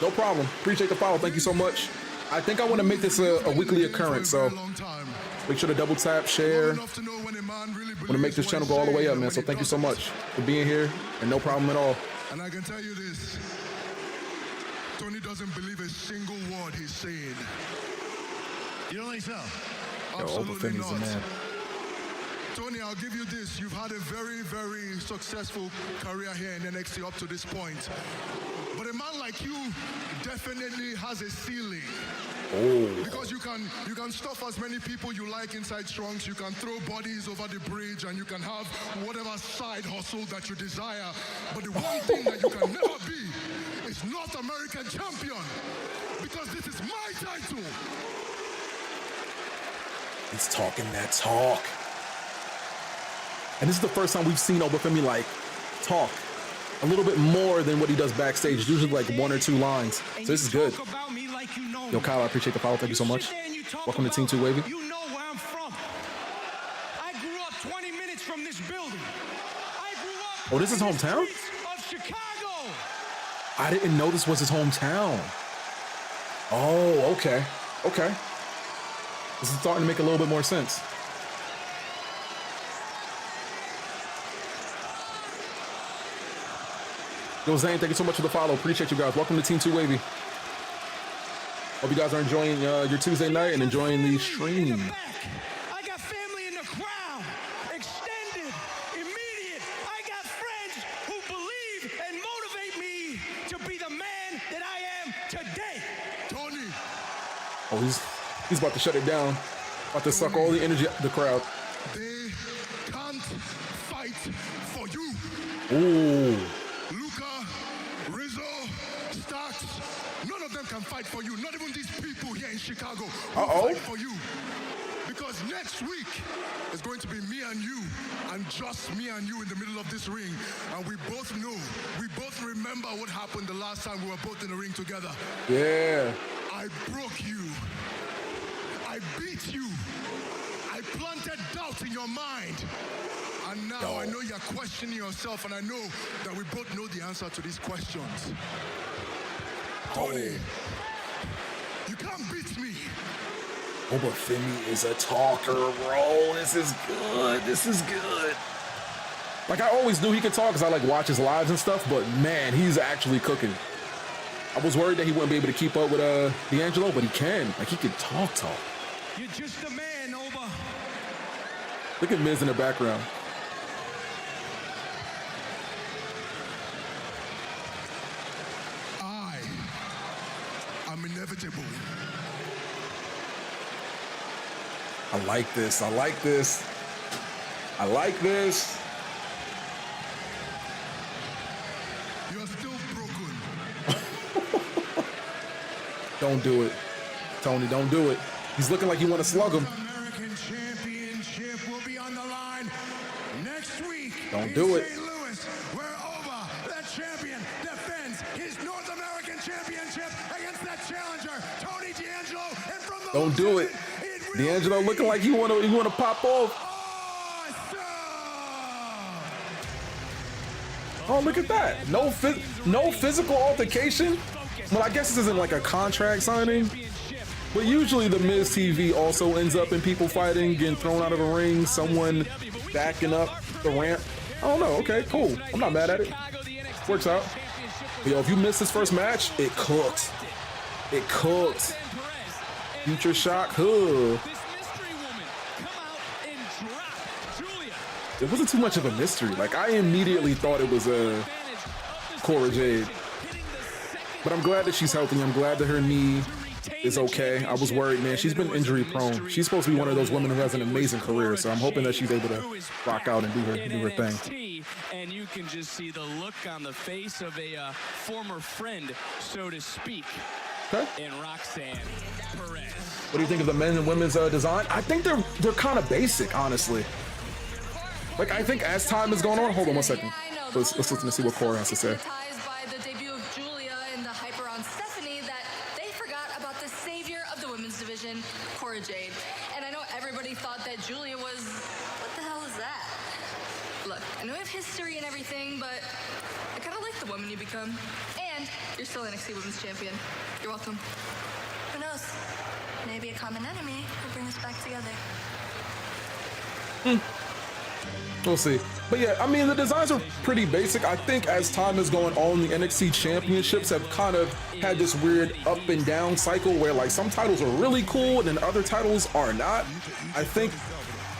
S3: No problem. Appreciate the follow. Thank you so much. I think I want to make this a weekly occurrence, so make sure to double tap, share. I want to make this channel go all the way up, man. So thank you so much for being here, and no problem at all.
S7: And I can tell you this, Tony doesn't believe a single word he's saying.
S14: You don't think so?
S3: Yo,
S7: Absolutely
S3: Obafemi's the
S7: not.
S3: man.
S7: Tony, I'll give you this. You've had a very, very successful career here in NXT up to this point. But a man like you definitely has a ceiling.
S3: Oh.
S7: Because you can stuff as many people you like inside trunks, you can throw bodies over the bridge, and you can have whatever side hustle that you desire. But the one thing that you can never be is North American champion. Because this is my title.
S3: He's talking that talk. And this is the first time we've seen Obafemi like talk a little bit more than what he does backstage. It's usually like one or two lines. So this is good. Yo, Kyle, I appreciate the follow. Thank you so much. Welcome to Team 2 Wavy.
S18: You know where I'm from. I grew up 20 minutes from this building. I grew up
S3: Oh, this is hometown?
S18: of Chicago.
S3: I didn't know this was his hometown. Oh, okay. Okay. This is starting to make a little bit more sense. Yo, Zane, thank you so much for the follow. Appreciate you guys. Welcome to Team 2 Wavy. Hope you guys are enjoying your Tuesday night and enjoying the stream.
S18: I got family in the crowd. Extended, immediate. I got friends who believe and motivate me to be the man that I am today.
S7: Tony.
S3: Oh, he's about to shut it down. About to suck all the energy out of the crowd.
S7: They can't fight for you.
S3: Ooh.
S7: Luca, Rizzo, Starks, none of them can fight for you. Not even these people here in Chicago will fight for you. Because next week is going to be me and you, and just me and you in the middle of this ring. And we both know, we both remember what happened the last time we were both in the ring together.
S3: Yeah.
S7: I broke you. I beat you. I planted doubt in your mind. And now I know you're questioning yourself, and I know that we both know the answer to these questions. Tony, you can't beat me.
S3: Obafemi is a talker, bro. This is good. This is good. Like, I always knew he could talk because I like watch his lives and stuff, but man, he's actually cooking. I was worried that he wouldn't be able to keep up with D'Angelo, but he can. Like, he can talk.
S18: You're just a man, Oba.
S3: Look at Miz in the background.
S7: I
S14: inevitable.
S3: I like this. I like this. I like this.
S14: You're still broken.
S3: Don't do it. Tony, don't do it. He's looking like you want to slug him.
S14: American Championship will be on the line next week.
S3: Don't do it.
S14: St. Louis, where Ova, the champion, defends his North American Championship against that challenger, Tony D'Angelo. And from the
S3: Don't do it. D'Angelo looking like you want to pop off. Oh, look at that. No physical altercation. Well, I guess this isn't like a contract signing. But usually the Miz TV also ends up in people fighting, getting thrown out of a ring, someone backing up the ramp. I don't know. Okay, cool. I'm not mad at it. Works out. But yo, if you missed this first match, it cooked. It cooked. Future Shock. Huh. It wasn't too much of a mystery. Like, I immediately thought it was Cora Jade. But I'm glad that she's healthy. I'm glad that her knee is okay. I was worried, man. She's been injury prone. She's supposed to be one of those women who has an amazing career. So I'm hoping that she's able to rock out and do her thing.
S2: And you can just see the look on the face of a former friend, so to speak.
S3: Okay.
S2: In Roxanne Perez.
S3: What do you think of the men and women's design? I think they're kind of basic, honestly. Like, I think as time is going on, hold on 1 second. Let's listen to see what Cora has to say.
S6: By the debut of Julia and the hyper on Stephanie that they forgot about the savior of the women's division, Cora Jade. And I know everybody thought that Julia was, what the hell is that? Look, I know we have history and everything, but I kind of like the woman you become. And you're still NXT Women's Champion. You're welcome. Who knows? Maybe a common enemy will bring us back together.
S3: We'll see. But yeah, I mean, the designs are pretty basic. I think as time is going on, the NXT championships have kind of had this weird up and down cycle where like some titles are really cool and then other titles are not. I think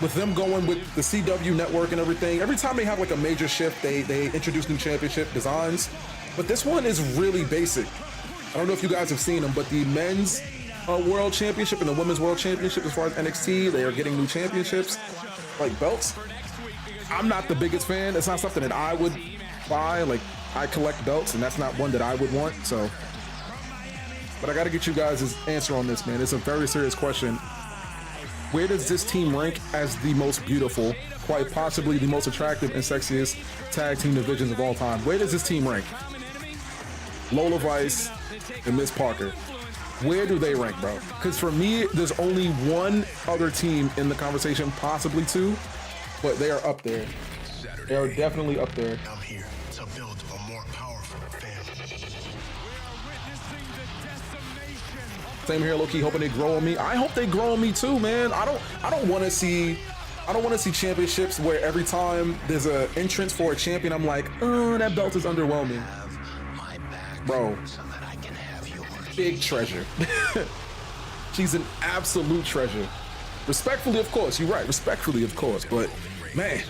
S3: with them going with the CW network and everything, every time they have like a major shift, they introduce new championship designs. But this one is really basic. I don't know if you guys have seen them, but the men's world championship and the women's world championship, as far as NXT, they are getting new championships, like belts. I'm not the biggest fan. It's not something that I would buy. Like, I collect belts, and that's not one that I would want. So, but I got to get you guys' answer on this, man. It's a very serious question. Where does this team rank as the most beautiful, quite possibly the most attractive and sexiest tag team divisions of all time? Where does this team rank? Lola Vice and Miss Parker. Where do they rank, bro? Because for me, there's only one other team in the conversation, possibly two. But they are up there. They are definitely up there.
S4: I'm here to build a more powerful family.
S3: Same here, low-key, hoping they grow on me. I hope they grow on me too, man. I don't want to see championships where every time there's an entrance for a champion, I'm like, oh, that belt is underwhelming. Bro, big treasure. She's an absolute treasure. Respectfully, of course. You're right. Respectfully, of course. But, man.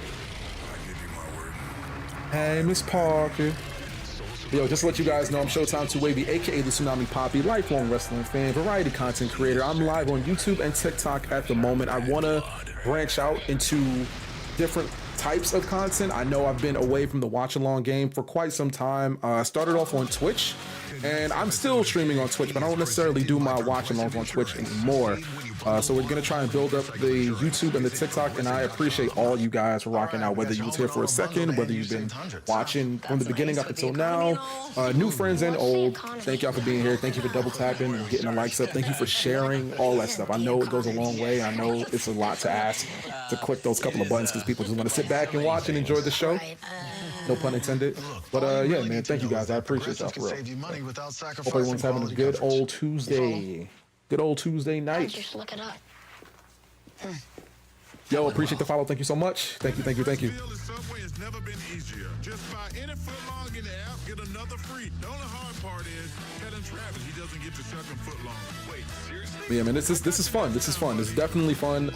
S3: Hey, Miss Parker. Yo, just to let you guys know, I'm Showtime 2 Wavy, a.k.a. the Tsunami Poppy, lifelong wrestling fan, variety content creator. I'm live on YouTube and TikTok at the moment. I want to branch out into different types of content. I know I've been away from the watch-along game for quite some time. I started off on Twitch, and I'm still streaming on Twitch, but I don't necessarily do my watch-alongs on Twitch anymore. So we're going to try and build up the YouTube and the TikTok, and I appreciate all you guys for rocking out, whether you was here for a second, whether you've been watching from the beginning up until now, new friends and old. Thank y'all for being here. Thank you for double tapping and getting the likes up. Thank you for sharing all that stuff. I know it goes a long way. I know it's a lot to ask to click those couple of buttons because people just want to sit back and watch and enjoy the show. No pun intended. But yeah, man, thank you guys. I appreciate y'all for real. Hope everyone's having a good old Tuesday. Good old Tuesday night.
S19: Just look it up.
S3: Yo, appreciate the follow. Thank you so much. Thank you, thank you, thank you.
S7: Subway has never been easier. Just buy any footlong in the app, get another free. The only hard part is telling Travis he doesn't get the second footlong. Wait, seriously?
S3: Yeah, man, this is fun. This is fun. This is definitely fun.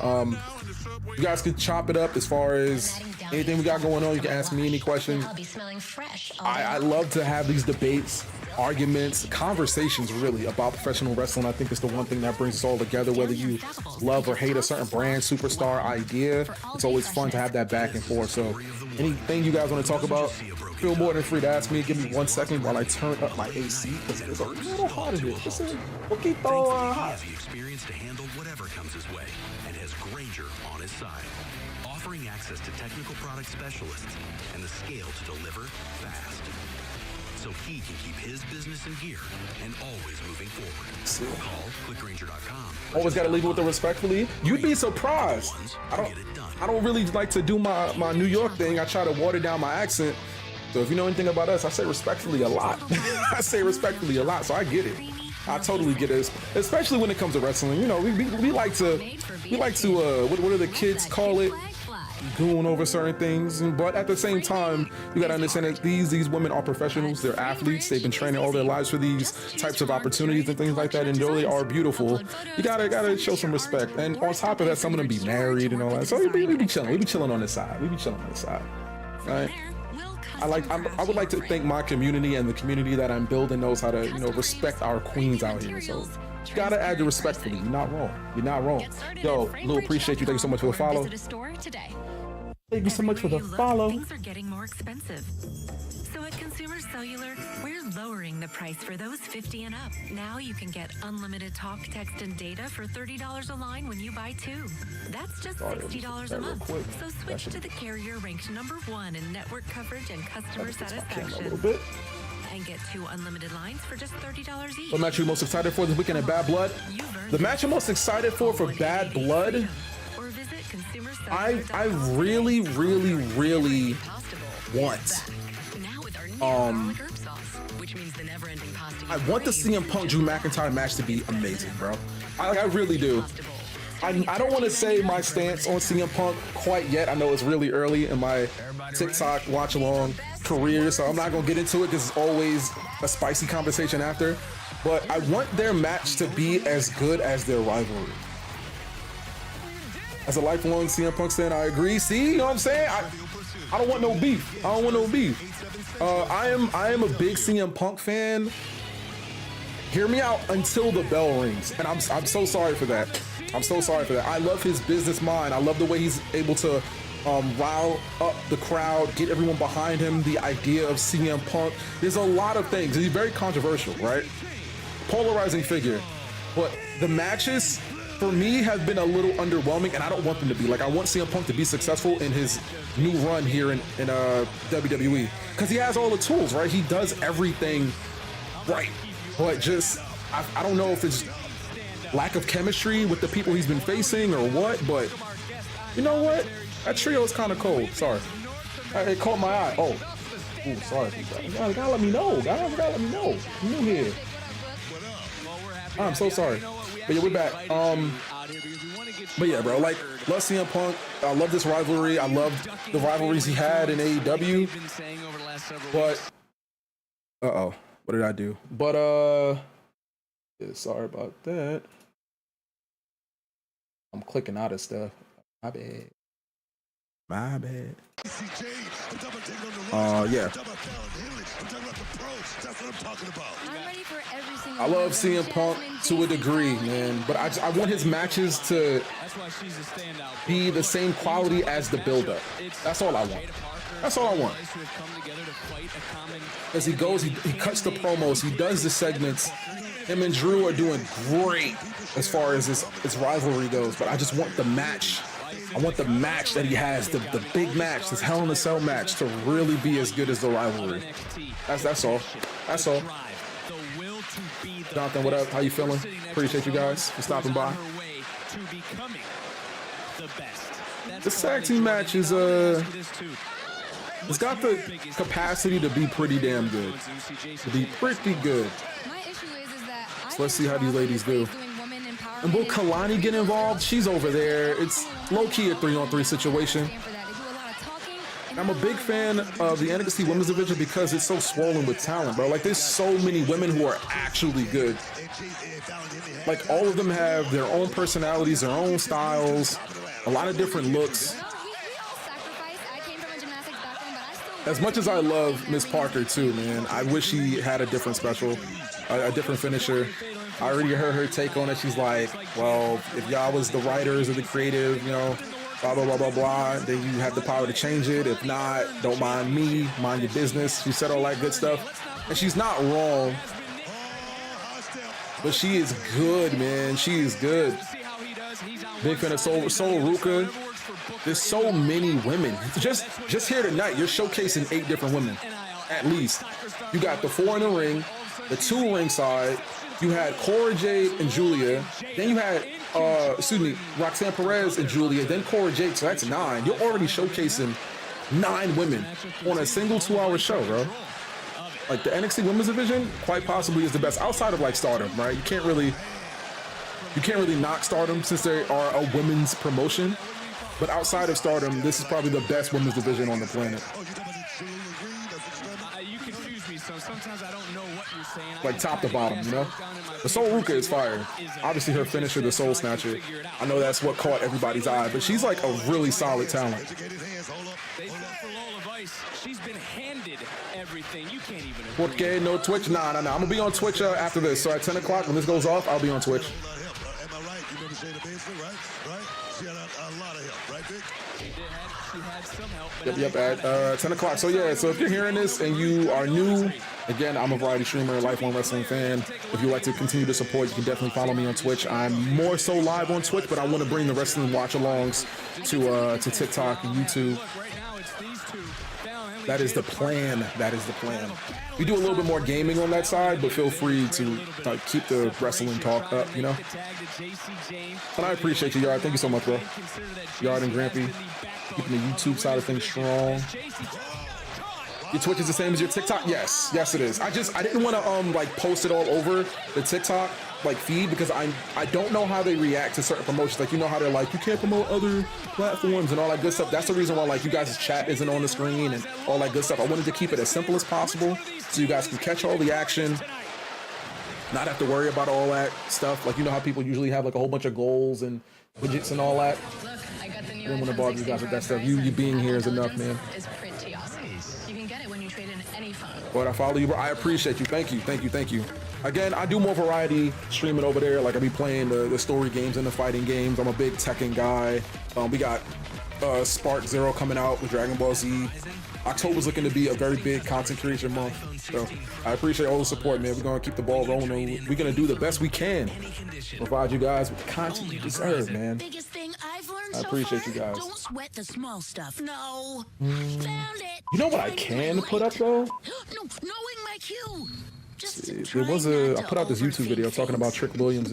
S3: You guys can chop it up as far as anything we got going on. You can ask me any questions. I love to have these debates, arguments, conversations really about professional wrestling. I think it's the one thing that brings us all together, whether you love or hate a certain brand, superstar, idea. It's always fun to have that back and forth. So anything you guys want to talk about, feel more than free to ask me. Give me 1 second while I turn up my AC because it's a little hot in here. It's a poquito hot.
S19: The experience to handle whatever comes his way and has Granger on his side, offering access to technical product specialists and the scale to deliver fast, so he can keep his business in gear and always moving forward. Call clickgranger.com.
S3: Always got to leave it with the respectfully. You'd be surprised. I don't really like to do my New York thing. I try to water down my accent. So if you know anything about us, I say respectfully a lot. I say respectfully a lot, so I get it. I totally get it, especially when it comes to wrestling. You know, we like to what do the kids call it? Going over certain things, but at the same time, you gotta understand that these women are professionals. They're athletes. They've been training all their lives for these types of opportunities and things like that, and they are beautiful. You gotta show some respect. And on top of that, some of them be married and all that. So we be chilling. We be chilling on the side. We be chilling on the side, right? I would like to thank my community, and the community that I'm building knows how to, respect our queens out here. So you gotta add the respectfully. You're not wrong. You're not wrong. Yo, Lou, appreciate you. Thank you so much for the follow. Thank you so much for the follow.
S10: Things are getting more expensive. So at Consumer Cellular, we're lowering the price for those 50 and up. Now you can get unlimited talk, text, and data for $30 a line when you buy 2. That's just $60 a month. So switch to the carrier ranked #1 in network coverage and customer satisfaction. And get 2 unlimited lines for just $30 each.
S3: What match are you most excited for this weekend at Bad Blood? The match I'm most excited for Bad Blood, I really want. I want the CM Punk Drew McIntyre match to be amazing, bro. I really do. I don't want to say my stance on CM Punk quite yet. I know it's really early in my TikTok watch along career, so I'm not gonna get into it because it's always a spicy conversation after. But I want their match to be as good as their rivalry. As a lifelong CM Punk fan, I agree. See, you know what I'm saying? I don't want no beef. I don't want no beef. I am a big CM Punk fan. Hear me out until the bell rings, and I'm so sorry for that. I'm so sorry for that. I love his business mind. I love the way he's able to rile up the crowd, get everyone behind him. The idea of CM Punk. There's a lot of things. He's very controversial, right? Polarizing figure, but the matches for me have been a little underwhelming, and I don't want them to be. Like, I want CM Punk to be successful in his new run here in WWE, because he has all the tools, right? He does everything right, but just I don't know if it's lack of chemistry with the people he's been facing or what, but you know what? That trio is kind of cold. Sorry, it caught my eye. Oh, ooh, sorry. You gotta let me know. Gotta let me know. I'm new here. I'm so sorry. But yeah, we're back. But yeah, bro, like, love CM Punk. I love this rivalry. I love the rivalries he had in AEW. But what did I do? But yeah, sorry about that. I'm clicking out of stuff. My bad. My bad. Yeah. I love CM Punk to a degree, man, but I want his matches to be the same quality as the build-up. That's all I want. That's all I want. As he goes, he cuts the promos, he does the segments. Him and Drew are doing great as far as his rivalry goes, but I just want the match. I want the match that he has, the big match, this Hell in a Cell match, to really be as good as the rivalry. That's all. That's all. Jonathan, what up? How you feeling? Appreciate you guys for stopping by. This tag team match is it's got the capacity to be pretty damn good. To be pretty good. So let's see how these ladies do. And will Kalani get involved? She's over there. It's low-key a 3-on-3 situation. I'm a big fan of the NXT Women's Division because it's so swollen with talent, bro. Like, there's so many women who are actually good. Like, all of them have their own personalities, their own styles, a lot of different looks. As much as I love Miss Parker too, man, I wish she had a different special, a different finisher. I already heard her take on it. She's like, well, if y'all was the writers or the creative, you know, blah, blah, blah, blah, blah, then you have the power to change it. If not, don't mind me, mind your business. She said all that good stuff. And she's not wrong. But she is good, man. She is good. Big fan of Sol Ruka. There's so many women. Just here tonight, you're showcasing 8 different women, at least. You got the 4 in the ring, the 2 ringside. You had Cora Jade and Julia. Then you had, Roxanne Perez and Julia. Then Cora Jade. So that's 9. You're already showcasing 9 women on a single 2-hour show, bro. Like, the NXT Women's Division quite possibly is the best outside of like Stardom, right? You can't really knock Stardom since they are a women's promotion. But outside of Stardom, this is probably the best women's division on the planet.
S2: You confuse me, so sometimes I don't know what you're saying.
S3: Like top to bottom, you know? The Soul Ruka is fire. Obviously her finisher, the Soul Snatcher. I know that's what caught everybody's eye, but she's like a really solid talent.
S2: She's been handed everything. You can't even.
S3: Porque no Twitch? Nah. I'm gonna be on Twitch after this. So at 10 o'clock when this goes off, I'll be on Twitch. Yep, at 10 o'clock. So yeah, so if you're hearing this and you are new, again, I'm a variety streamer, lifelong wrestling fan. If you'd like to continue to support, you can definitely follow me on Twitch. I'm more so live on Twitch, but I want to bring the wrestling watch-alongs to TikTok and YouTube. That is the plan. That is the plan. We do a little bit more gaming on that side, but feel free to keep the wrestling talk up, you know? And I appreciate you, Yard. Thank you so much, bro. Yard and Grampy, keeping the YouTube side of things strong. Your Twitch is the same as your TikTok? Yes, it is. I didn't want to post it all over the TikTok feed because I don't know how they react to certain promotions. Like, you know how they're like, you can't promote other platforms and all that good stuff. That's the reason why you guys' chat isn't on the screen and all that good stuff. I wanted to keep it as simple as possible so you guys can catch all the action, not have to worry about all that stuff. Like, you know how people usually have a whole bunch of goals and widgets and all that. I didn't want to bother you guys with that stuff. You being here is enough, man.
S6: It's pretty awesome. You can get it when you trade in any phone.
S3: But I follow you, bro. I appreciate you. Thank you. Again, I do more variety streaming over there. Like, I be playing the story games and the fighting games. I'm a big Tekken guy. We got Spark Zero coming out with Dragon Ball Z. October's looking to be a very big content creation month. So I appreciate all the support, man. We're going to keep the ball rolling. We're going to do the best we can. Provide you guys with the content you deserve, man.
S6: Biggest thing I've learned
S3: I appreciate you guys.
S6: Don't sweat the small stuff. No. Found it.
S3: You know what I can put up, though?
S6: No, knowing my cue.
S3: There was I put out this YouTube video talking about Trick Williams'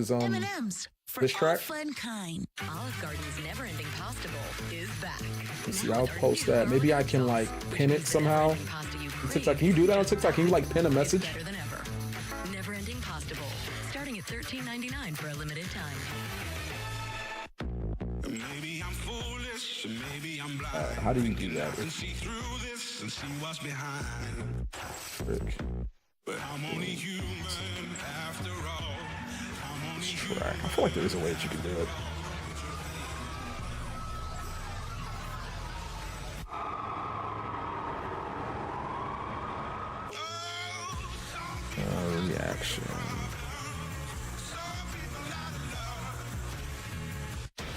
S3: this track.
S6: Fun kind.
S10: Olive Garden's never-ending pasta bowl is back.
S3: Let's see, I'll post that. Maybe I can pin it somehow. TikTok, can you do that on TikTok? Can you pin a message?
S10: Never-ending pasta bowl, starting at $13.99 for a limited time.
S7: Maybe I'm foolish, maybe I'm blind.
S3: How do you do that?
S7: See through this and see what's behind.
S3: Frick.
S7: But I'm only human after all. I'm only
S3: Track. I feel like there is a way that you can do it. Reaction.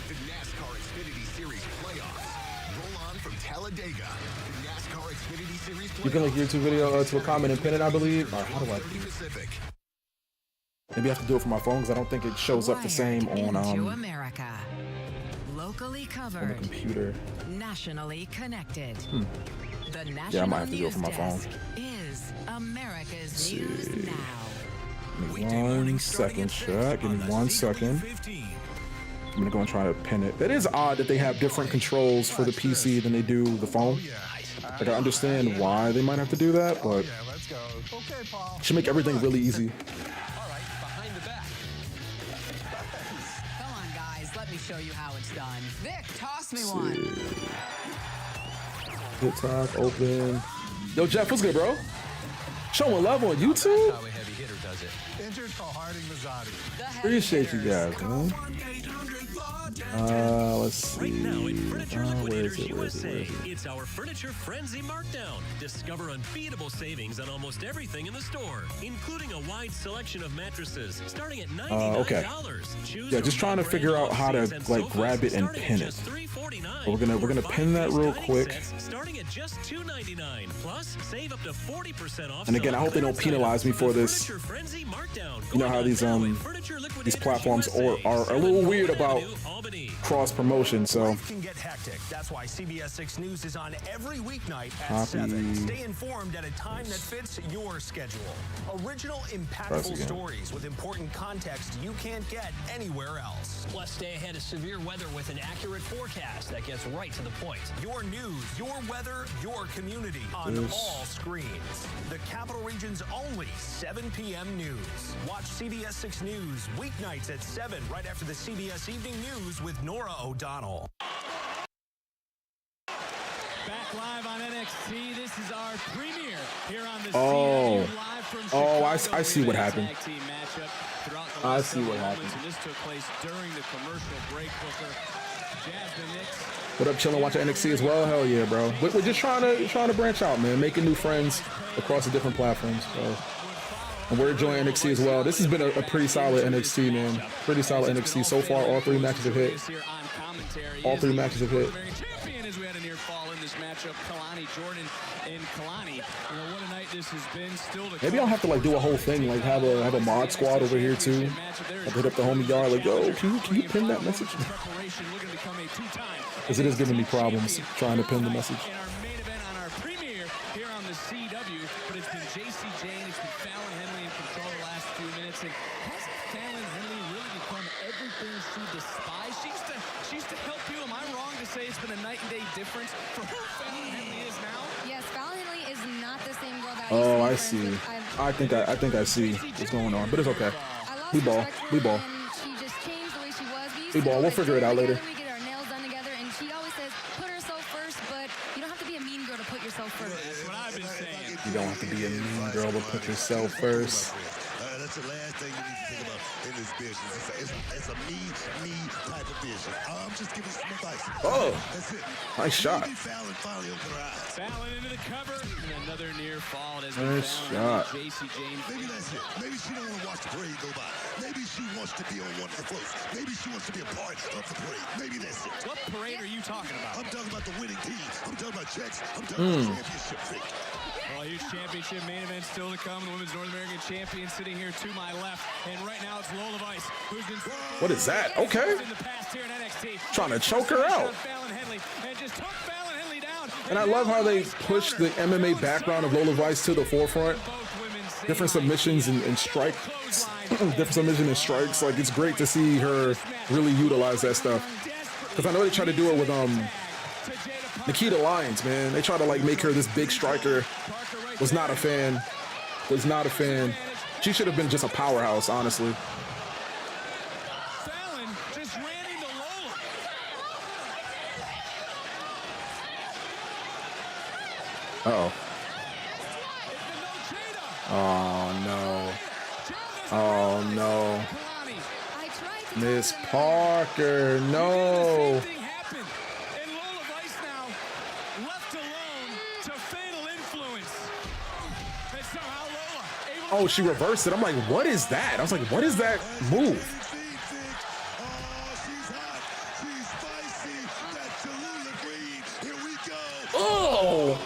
S4: The NASCAR Xfinity Series playoffs roll on from Talladega. The NASCAR Xfinity Series playoffs.
S3: You can link your YouTube video to a comment and pin it, I believe. Or how do I? Maybe I have to do it from my phone because I don't think it shows up the same on
S10: America. Locally covered.
S3: On the computer.
S10: Nationally connected. The National
S3: Yeah, I might have to do it from my phone.
S10: Is America's News Now.
S3: Give me 1 second, chat. Give me 1 second. I'm gonna go and try to pin it. It is odd that they have different controls for the PC than they do the phone. Like, I understand why they might have to do that, but it should make everything really easy.
S20: show you how it's done. Vic, toss me one.
S3: TikTok open. Yo, Jeff, what's good, bro? Showing love on YouTube.
S4: That's how a heavy hitter does it. Entered for Harding Mazzotti.
S3: Appreciate you guys, man. Let's see. Where is it?
S21: It's our Furniture Frenzy Markdown. Discover unbeatable savings on almost everything in the store, including a wide selection of mattresses starting at $99.
S3: Okay. Yeah, just trying to figure out how to like grab it and pin it. So we're gonna pin that real quick.
S21: Starting at just $2.99. Plus, save up to 40% off.
S3: And again, I hope they don't penalize me for this. You know how these platforms are a little weird about cross promotion, so
S22: Life can get hectic. That's why CBS 6 News is on every weeknight at 7. Stay informed at a time that fits your schedule. Original, impactful stories with important context you can't get anywhere else.
S23: Plus, stay ahead of severe weather with an accurate forecast that gets right to the point.
S22: Your news, your weather, your community on all screens. The Capital Region's only 7 p.m. news. Watch CBS 6 News weeknights at 7 right after the CBS Evening News with Nora O'Donnell.
S2: Back live on NXT. This is our premiere here on the
S3: Oh,
S2: CW live from
S3: oh,
S2: Chicago.
S3: I see what happened.
S2: Tag team matchup throughout the
S3: I
S2: last
S3: see what
S2: several
S3: happened.
S2: moments, and this took place during the commercial break. Booker, Jasmine Nix.
S3: What up, chilling, watching NXT as well? Hell yeah, bro. We're just trying to branch out, man, making new friends across the different platforms. So. And we're enjoying NXT as well. This has been a pretty solid NXT, man. Pretty solid NXT so far. All 3 matches have hit. All 3 matches have hit.
S2: Champion as we had a near fall in this matchup. Kalani Jordan and Kalani. You know what a night this has been. Still to
S3: Maybe I'll have to like do a whole thing, like have a mod squad over here too. I'll hit up the homie yard, like, yo, can you pin that message? Because it is giving me problems trying to pin the message.
S2: Here on the CW, but it's been JC Jane, it's been Fallon Henley in control the last few minutes, and hasn't Fallon Henley really become everything she despised? She used to help you. Am I wrong to say it's been a night and day difference for who Fallon Henley is now?
S24: Yes, Fallon Henley is not the same girl that
S3: Oh, I see. I think I see what's going on, but it's okay. We ball.
S24: She just changed the way she was.
S3: We ball. We'll figure it out later.
S24: We get our nails done together, and she always says, put herself first, but you don't have to be a mean girl to put yourself first.
S2: That's what I've been saying.
S3: You don't have to be a mean girl, but put yourself first.
S25: That's the last thing you need to think about in this business. It's a me type of business. I'm just giving some advice.
S3: Oh,
S25: that's it.
S3: Nice shot.
S25: Fallon finally opened her eyes.
S2: Fallon into the cover, and another near fall as
S3: Nice shot.
S2: JC Jane.
S25: Maybe that's it. Maybe she don't want to watch the parade go by. Maybe she wants to be on one of the floats. Maybe she wants to be a part of the parade. Maybe that's it.
S2: What parade are you talking about?
S25: I'm talking about the winning team. I'm talking about checks. I'm talking about championship fake.
S2: Well, huge championship main event still to come. The Women's North American Champion sitting here to my left. And right now it's Lola Vice, who's been...
S3: What is that? Okay.
S2: In the past here in NXT.
S3: Trying to choke her out.
S2: Fallon Henley, and just took Fallon Henley down.
S3: And I love how they push the MMA background of Lola Vice to the forefront. Different submissions and strikes. Different submission and strikes. Like, it's great to see her really utilize that stuff. Because I know they try to do it with Nikita Lyons, man. They try to like make her this big striker. Was not a fan. Was not a fan. She should have been just a powerhouse, honestly.
S2: Fallon just ran into Lola.
S3: Uh-oh. Oh, no. Oh, no. Miss Parker, no. Oh, she reversed it. I'm like, what is that? I was like, what is that move? Oh,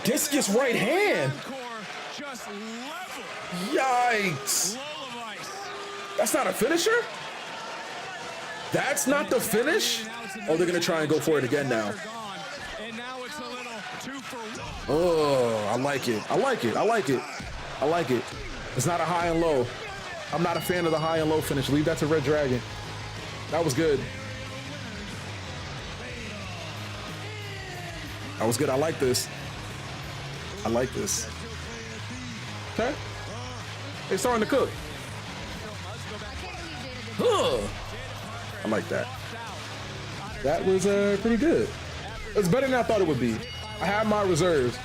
S3: discus right hand. Yikes. That's not a finisher? That's not the finish? Oh, they're going to try and go for it again now. Oh, I like it. I like it. I like it. I like it. It's not a high and low. I'm not a fan of the high and low finish. Leave that to Red Dragon. That was good. That was good. I like this. I like this. Okay. They're starting to cook. I like that. That was pretty good. It's better than I thought it would be. I have my reserves.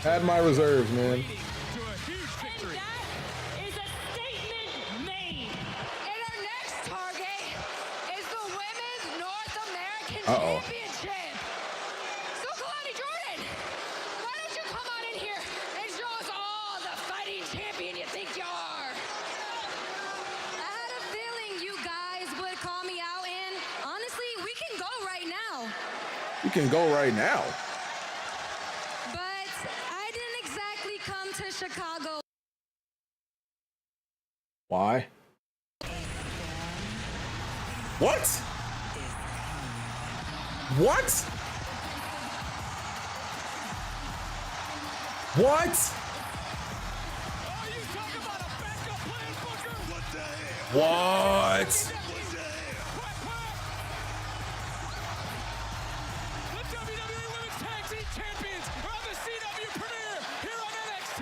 S3: Had my reserves, man. Uh-oh.
S6: So, Kalani Jordan, why don't you come on in here and show us all the fighting champion you think you are? I had a feeling you guys would call me out, and honestly, we can go right now.
S3: We can go right now.
S6: But I didn't exactly come to Chicago.
S3: Why? What? What? What? What?
S2: The WWE Women's Tag Team Champions are on the CW premiere here on NXT.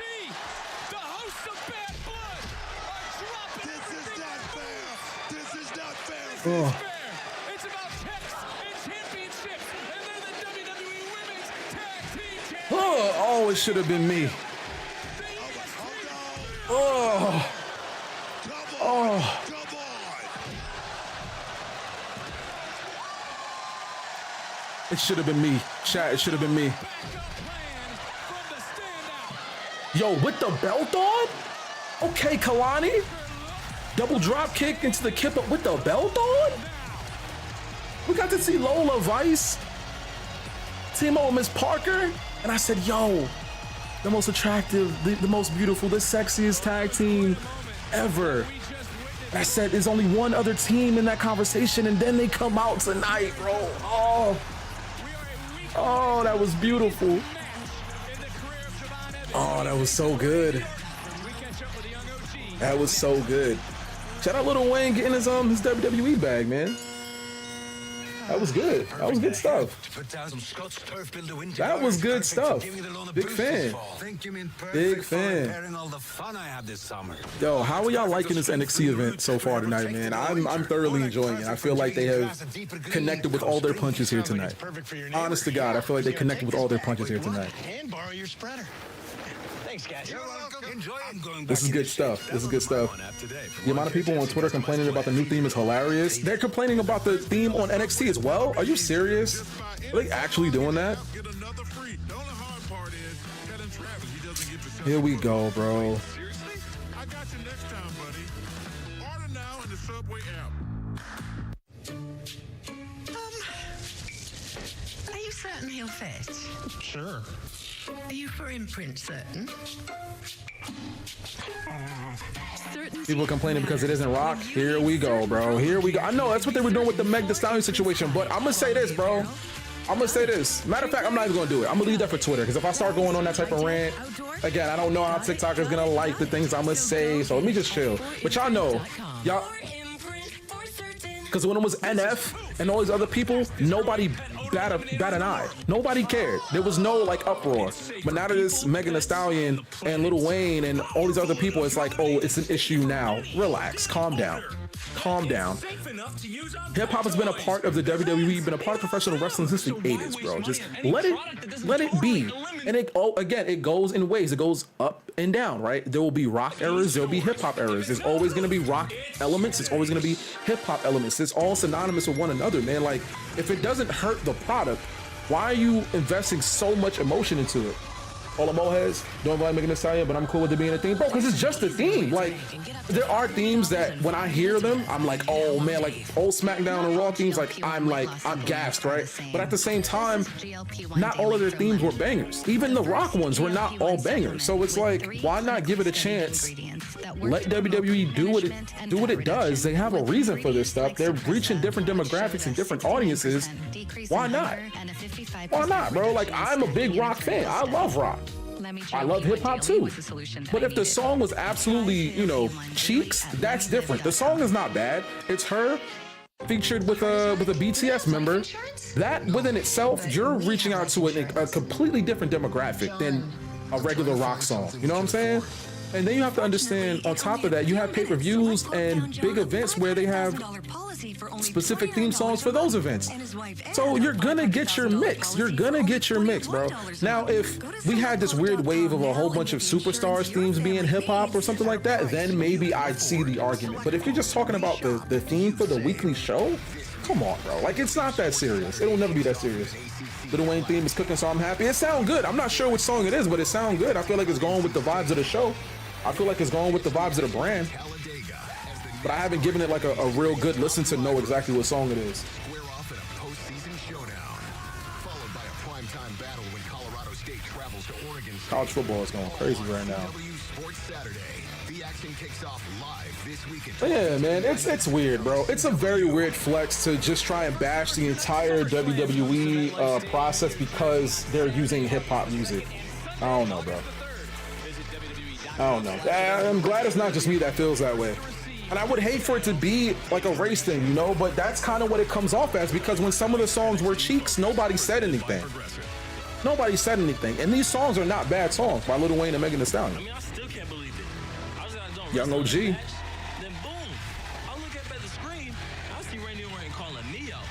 S2: The hosts of Bad Blood are dropping everything.
S25: This is not fair.
S2: This is fair. It's about checks and championships, and they're the WWE Women's Tag Team Champions.
S3: Oh, it should have been me. Oh. Oh. It should have been me. Chat, it should have been me. Yo, with the belt on? Okay, Kalani. Double drop kick into the kip with the belt on? We got to see Lola Vice team up with Miss Parker. And I said, yo, the most attractive, the most beautiful, the sexiest tag team ever. And I said, there's only one other team in that conversation, and then they come out tonight, bro. Oh, that was beautiful. Oh, that was so good. That was so good. Shout out Lil Wayne getting his WWE bag, man. That was good. That was good stuff. That was good stuff. Big fan. Big fan. Yo, how are y'all liking this NXT event so far tonight, man? I'm thoroughly enjoying it. I feel like they have connected with all their punches here tonight. Honest to God, I feel like they connected with all their punches here tonight.
S18: And borrow your spreader. Thanks, guys. You're welcome. Enjoy it.
S3: This is good stuff. This is good stuff. The amount of people on Twitter complaining about the new theme is hilarious. They're complaining about the theme on NXT as well. Are you serious? Are they actually doing that? Here we go, bro.
S7: I got you next time, buddy. Order now in the Subway app.
S1: Are you certain he'll fit?
S18: Sure.
S1: Are you for imprint certain?
S3: People complaining because it isn't Rock. Here we go, bro. Here we go. I know that's what they were doing with the Meg Thee Stallion situation, but I'm gonna say this, bro. I'm gonna say this. Matter of fact, I'm not even gonna do it. I'm gonna leave that for Twitter, because if I start going on that type of rant, again, I don't know how TikTok is gonna like the things I'm gonna say, so let me just chill. But y'all know, y'all, because when it was NF and all these other people, nobody bat an eye. Nobody cared. There was no like uproar. But now that it's Megan Thee Stallion and Lil Wayne and all these other people, it's like, oh, it's an issue now. Relax, calm down. Calm down. Hip hop has been a part of the WWE, been a part of professional wrestling since the 80s, bro. Just let it be. And it goes in waves. It goes up and down, right? There will be rock eras, there'll be hip hop eras. There's always gonna be rock elements, it's always gonna be hip hop elements. It's all synonymous with one another, man. Like, if it doesn't hurt the product, why are you investing so much emotion into it? All the moheads don't like Megan Thee Stallion, but I'm cool with it being a theme, bro, because it's just a theme. Like, there are themes that when I hear them, I'm like, oh man, like old SmackDown and Raw themes, I'm gassed, right? But at the same time, not all of their themes were bangers. Even the Rock ones were not all bangers. So it's like, why not give it a chance? Let WWE do what it does. They have a reason for this stuff. They're reaching different demographics and different audiences. Why not? Why not, bro? Like, I'm a big Rock fan. I love Rock. I love hip hop too. But if the song was absolutely, cheeks, that's different. The song is not bad. It's her featured with a BTS member. That within itself, you're reaching out to a completely different demographic than a regular Rock song. You know what I'm saying? And then you have to understand, on top of that, you have pay-per-views and big events where they have specific theme songs for those events. So you're gonna get your mix. You're gonna get your mix, bro. Now, if we had this weird wave of a whole bunch of superstars themes being hip-hop or something like that, then maybe I'd see the argument. But if you're just talking about the theme for the weekly show, come on, bro. Like, it's not that serious. It'll never be that serious. Lil Wayne theme is cooking, so I'm happy. It sounds good. I'm not sure which song it is, but it sounds good. I feel like it's going with the vibes of the show. I feel like it's going with the vibes of the brand. But I haven't given it like a real good listen to know exactly what song it is.
S4: Square off in a postseason showdown, followed by a primetime battle when Colorado State travels to Oregon State.
S3: College football is going crazy right now.
S4: Sports Saturday. The action kicks off live this weekend.
S3: Yeah, man, it's weird, bro. It's a very weird flex to just try and bash the entire WWE process because they're using hip-hop music. I don't know, bro. I don't know. I'm glad it's not just me that feels that way. And I would hate for it to be like a race thing, you know, but that's kind of what it comes off as, because when some of the songs were cheeks, nobody said anything. Nobody said anything. And these songs are not bad songs by Lil Wayne and Megan Thee Stallion.
S5: I mean, I still can't believe it.
S3: Young OG.
S5: Then boom, I look up at the screen, I see Randy Orton calling me out.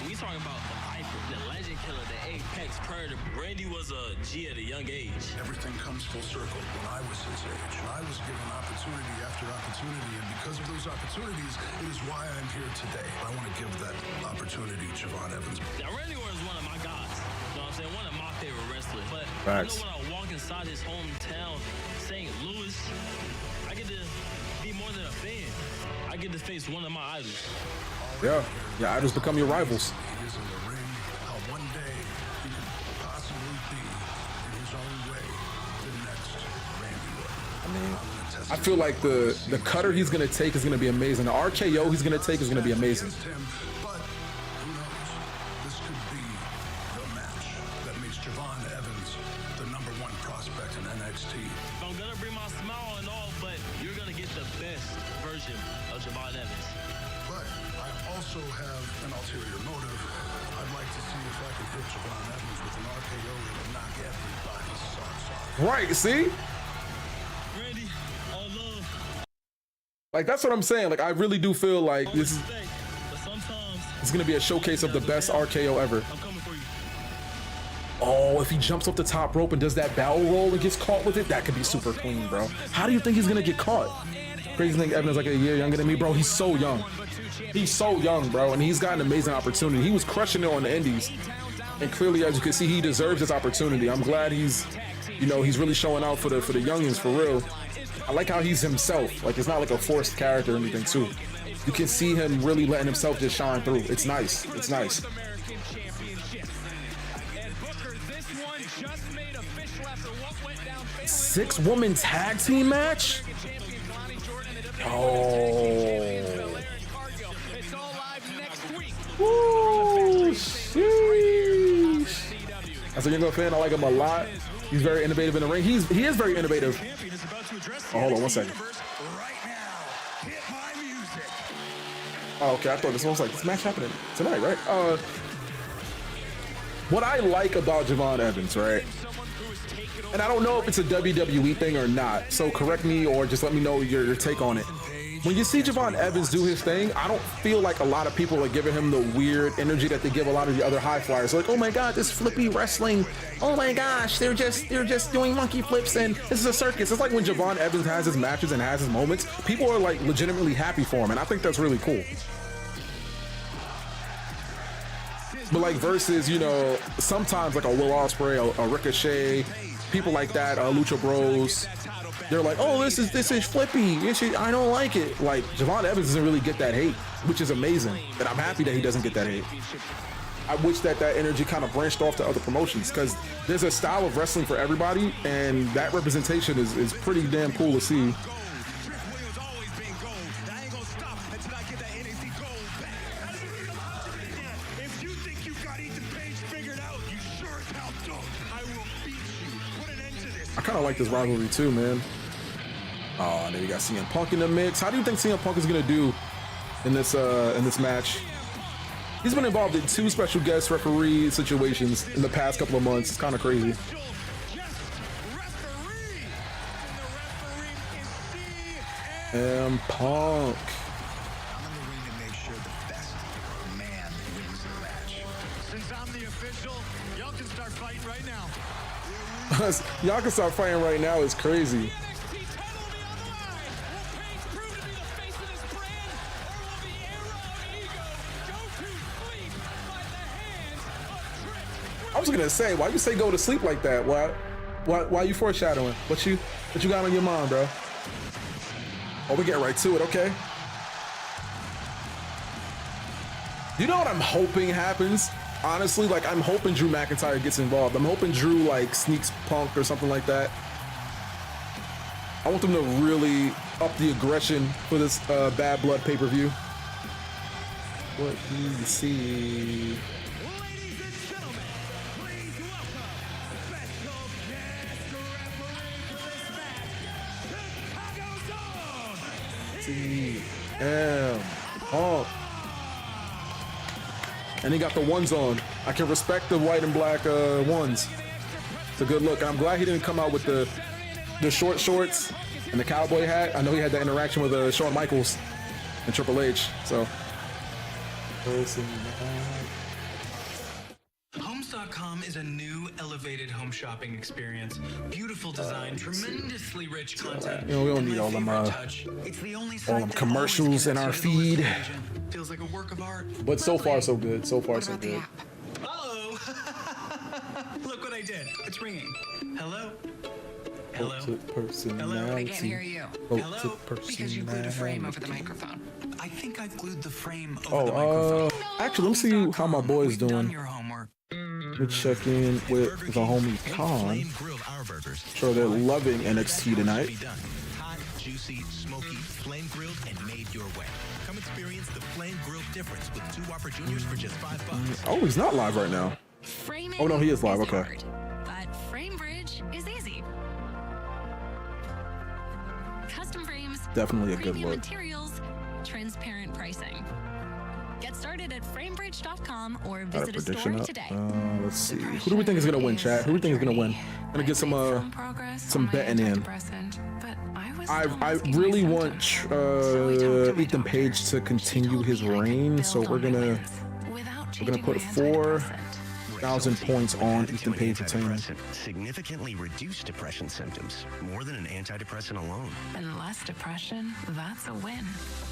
S5: We talking about the Piper, the legend killer, the apex predator. Randy was a G at a young age.
S17: Everything comes full circle. When I was his age, I was given opportunity after opportunity, and because of those opportunities, it is why I'm here today. I want to give that opportunity to Javon Evans.
S5: Now, Randy Orton is one of my guys. You know what I'm saying? One of my favorite wrestlers. But
S3: Facts.
S5: you know, when I walk inside his hometown, St. Louis, I get to be more than a fan. I get to face one of my idols.
S3: Yeah, your idols become your rivals.
S17: He is in the ring. How one day he could possibly be, in his own way, the next Randy Orton.
S3: I mean, I feel like the cutter he's gonna take is gonna be amazing. The RKO he's gonna take is gonna be amazing.
S17: But who knows? This could be the match that makes Javon Evans the #1 prospect in NXT.
S5: I'm gonna bring my smile and all, but you're gonna get the best version of Javon Evans.
S17: But I also have an ulterior motive. I'd like to see if I can hit Javon Evans with an RKO that would knock everybody's socks off.
S3: Right, see?
S5: Randy, all love.
S3: Like, that's what I'm saying. Like, I really do feel like this is it's gonna be a showcase of the best RKO ever. Oh, if he jumps off the top rope and does that barrel roll and gets caught with it, that could be super clean, bro. How do you think he's gonna get caught? Crazy thing, Evan is like a year younger than me, bro. He's so young. He's so young, bro, and he's got an amazing opportunity. He was crushing it on the indies, and clearly, as you can see, he deserves this opportunity. I'm glad he's, you know, he's really showing out for the youngins for real. I like how he's himself. Like, it's not like a forced character or anything, too. You can see him really letting himself just shine through. It's nice. It's nice. 6-woman tag team match? Oh. Woo, sheesh. As a Young fan, I like him a lot. He's very innovative in the ring. He is very innovative. Oh, hold on one second. Oh, okay, I thought this was like, this match happening tonight, right? What I like about Javon Evans, right? And I don't know if it's a WWE thing or not, so correct me or just let me know your take on it. When you see Javon Evans do his thing, I don't feel like a lot of people are giving him the weird energy that they give a lot of the other high flyers. Like, oh my God, this flippy wrestling. Oh my gosh, they're just doing monkey flips and this is a circus. It's like when Javon Evans has his matches and has his moments, people are like legitimately happy for him, and I think that's really cool. But like versus, you know, sometimes like a Will Ospreay, a Ricochet, people like that, Lucha Bros, they're like, oh, this is flippy. I don't like it. Like, Javon Evans doesn't really get that hate, which is amazing. And I'm happy that he doesn't get that hate. I wish that energy kind of branched off to other promotions, because there's a style of wrestling for everybody, and that representation is pretty damn cool to see. I kind of like this rivalry too, man. Oh, there you got CM Punk in the mix. How do you think CM Punk is gonna do in this match? He's been involved in 2 special guest referee situations in the past couple of months. It's kind of crazy. Punk.
S4: I'm in the ring to make sure the best man wins the match.
S14: Since I'm the official, y'all can start fighting right now.
S3: Y'all can start fighting right now. It's crazy. I was gonna say, why you say go to sleep like that? Why you foreshadowing? What you got on your mind, bro? Oh, we get right to it, okay. You know what I'm hoping happens? Honestly, like, I'm hoping Drew McIntyre gets involved. I'm hoping Drew, like, sneaks Punk or something like that. I want them to really up the aggression for this Bad Blood pay-per-view. What do you see? CM Punk. And he got the ones on. I can respect the white and black ones. It's a good look. And I'm glad he didn't come out with the short shorts and the cowboy hat. I know he had that interaction with Shawn Michaels and Triple H. So.
S9: Homes.com is a new elevated home shopping experience. Beautiful design, tremendously rich content.
S3: You know, we don't need all them commercials in our feed.
S9: Feels like a work of art.
S3: But so far so good. So far so good.
S9: Uh-oh. Look what I did. It's ringing. Hello? Hello?
S3: Hello?
S24: I can't hear you.
S9: Hello?
S24: Because you glued a frame over the microphone.
S9: I think I glued the frame over the microphone.
S3: Actually, let me see how my boy's doing. Let me check in with the homie Khan. Sure, they're loving NXT tonight.
S19: Hot, juicy, smoky, flame grilled, and made your way. Come experience the flame grilled difference with 2 Whopper Juniors for just $5.
S3: Oh, he's not live right now.
S24: Framing
S3: Oh no, he is live.
S24: is
S3: Okay.
S24: hard, but Frame Bridge is easy. Custom frames,
S3: Definitely a good
S24: premium
S3: look.
S24: materials, transparent pricing. Get started at framebridge.com or
S3: Got a
S24: visit a store
S3: prediction up.
S24: today.
S3: Let's see. Who do we think is gonna win, chat? Who do we think is gonna win? Gonna get some betting in. I really want Ethan Page to continue his reign, so we're gonna put 4,000 points on Ethan Page retaining.
S19: Significantly reduced depression symptoms, more than an antidepressant alone.
S10: And less depression, that's a win.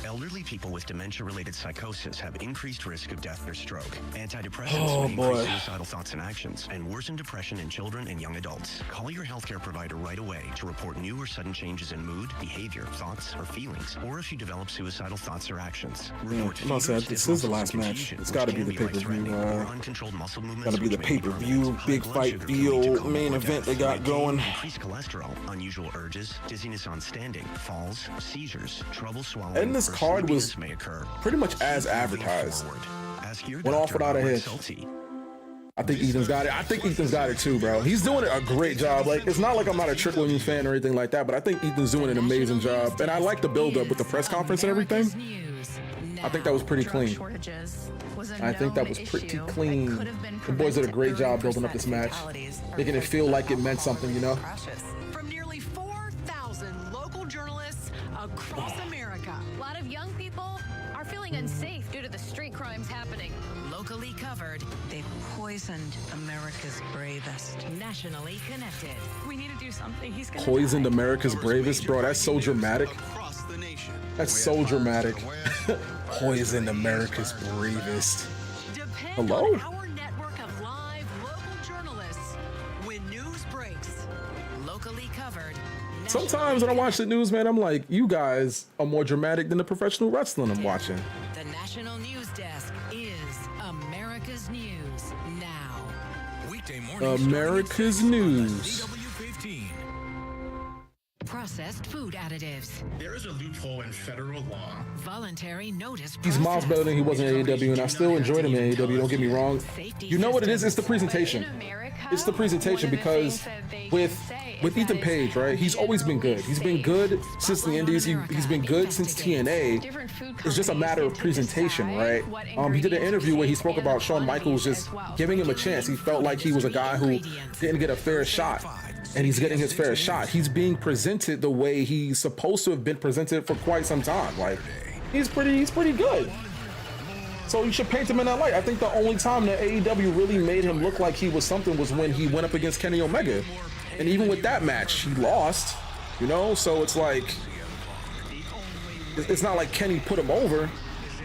S19: Elderly people with dementia-related psychosis have increased risk of death or stroke. Antidepressants
S3: Oh,
S19: may
S3: boy.
S19: increase suicidal thoughts and actions and worsen depression in children and young adults. Call your healthcare provider right away to report new or sudden changes in mood, behavior, thoughts, or feelings, or if you develop suicidal thoughts or actions. Report
S3: I'm not saying
S19: fevers,
S3: this
S19: stiff
S3: is the
S19: muscles,
S3: last match.
S19: confusion,
S3: It's
S19: which
S3: got to
S19: can
S3: be the
S19: life-threatening,
S3: pay-per-view.
S19: or uncontrolled muscle movements,
S3: Got to be the
S19: which may
S3: pay-per-view, big fight deal, main event they got going.
S19: Increased cholesterol, unusual urges, dizziness on standing, falls, seizures, trouble swallowing.
S3: And this
S19: or
S3: card was
S19: sleepiness may occur.
S3: pretty much as advertised.
S19: Ask your
S3: Went off
S19: doctor
S3: without a
S19: about
S3: hitch.
S19: Salty.
S3: I think Ethan's got it. I think Ethan's got it too, bro. He's doing a great job. Like, it's not like I'm not a Triple M fan or anything like that, but I think Ethan's doing an amazing job. And I like the build-up with the press conference and everything. I think that was pretty clean. I think that was pretty clean. The boys did a great job building up this match, making it feel like it meant something, you know?
S11: From nearly 4,000 local journalists across America.
S24: A lot of young people are feeling unsafe due to the street crimes happening.
S11: Locally covered.
S20: They poisoned America's bravest.
S11: Nationally connected.
S24: We need to do something. He's gonna
S3: Poisoned America's bravest, bro. That's so dramatic. That's so dramatic. Poisoned America's bravest. Hello?
S11: Our network of live local journalists. When news breaks.
S24: Locally covered.
S3: Sometimes when I watch the news, man, I'm like, you guys are more dramatic than the professional wrestling I'm watching.
S11: The National News Desk is America's News Now.
S22: Weekday morning.
S3: America's News.
S11: Processed food additives.
S13: There is a loophole in federal law.
S11: Voluntary notice.
S3: He's miles better than he was in AEW, and I still enjoyed him in AEW, don't get me wrong. You know what it is? It's the presentation. It's the presentation because with Ethan Page, right? He's always been good. He's been good since the Indies. He's been good since TNA. It's just a matter of presentation, right? He did an interview where he spoke about Shawn Michaels just giving him a chance. He felt like he was a guy who didn't get a fair shot, and he's getting his fair shot. He's being presented presented the way he's supposed to have been presented for quite some time. Like, he's pretty good. So you should paint him in that light. I think the only time that AEW really made him look like he was something was when he went up against Kenny Omega. And even with that match, he lost, you know? So it's like, it's not like Kenny put him over,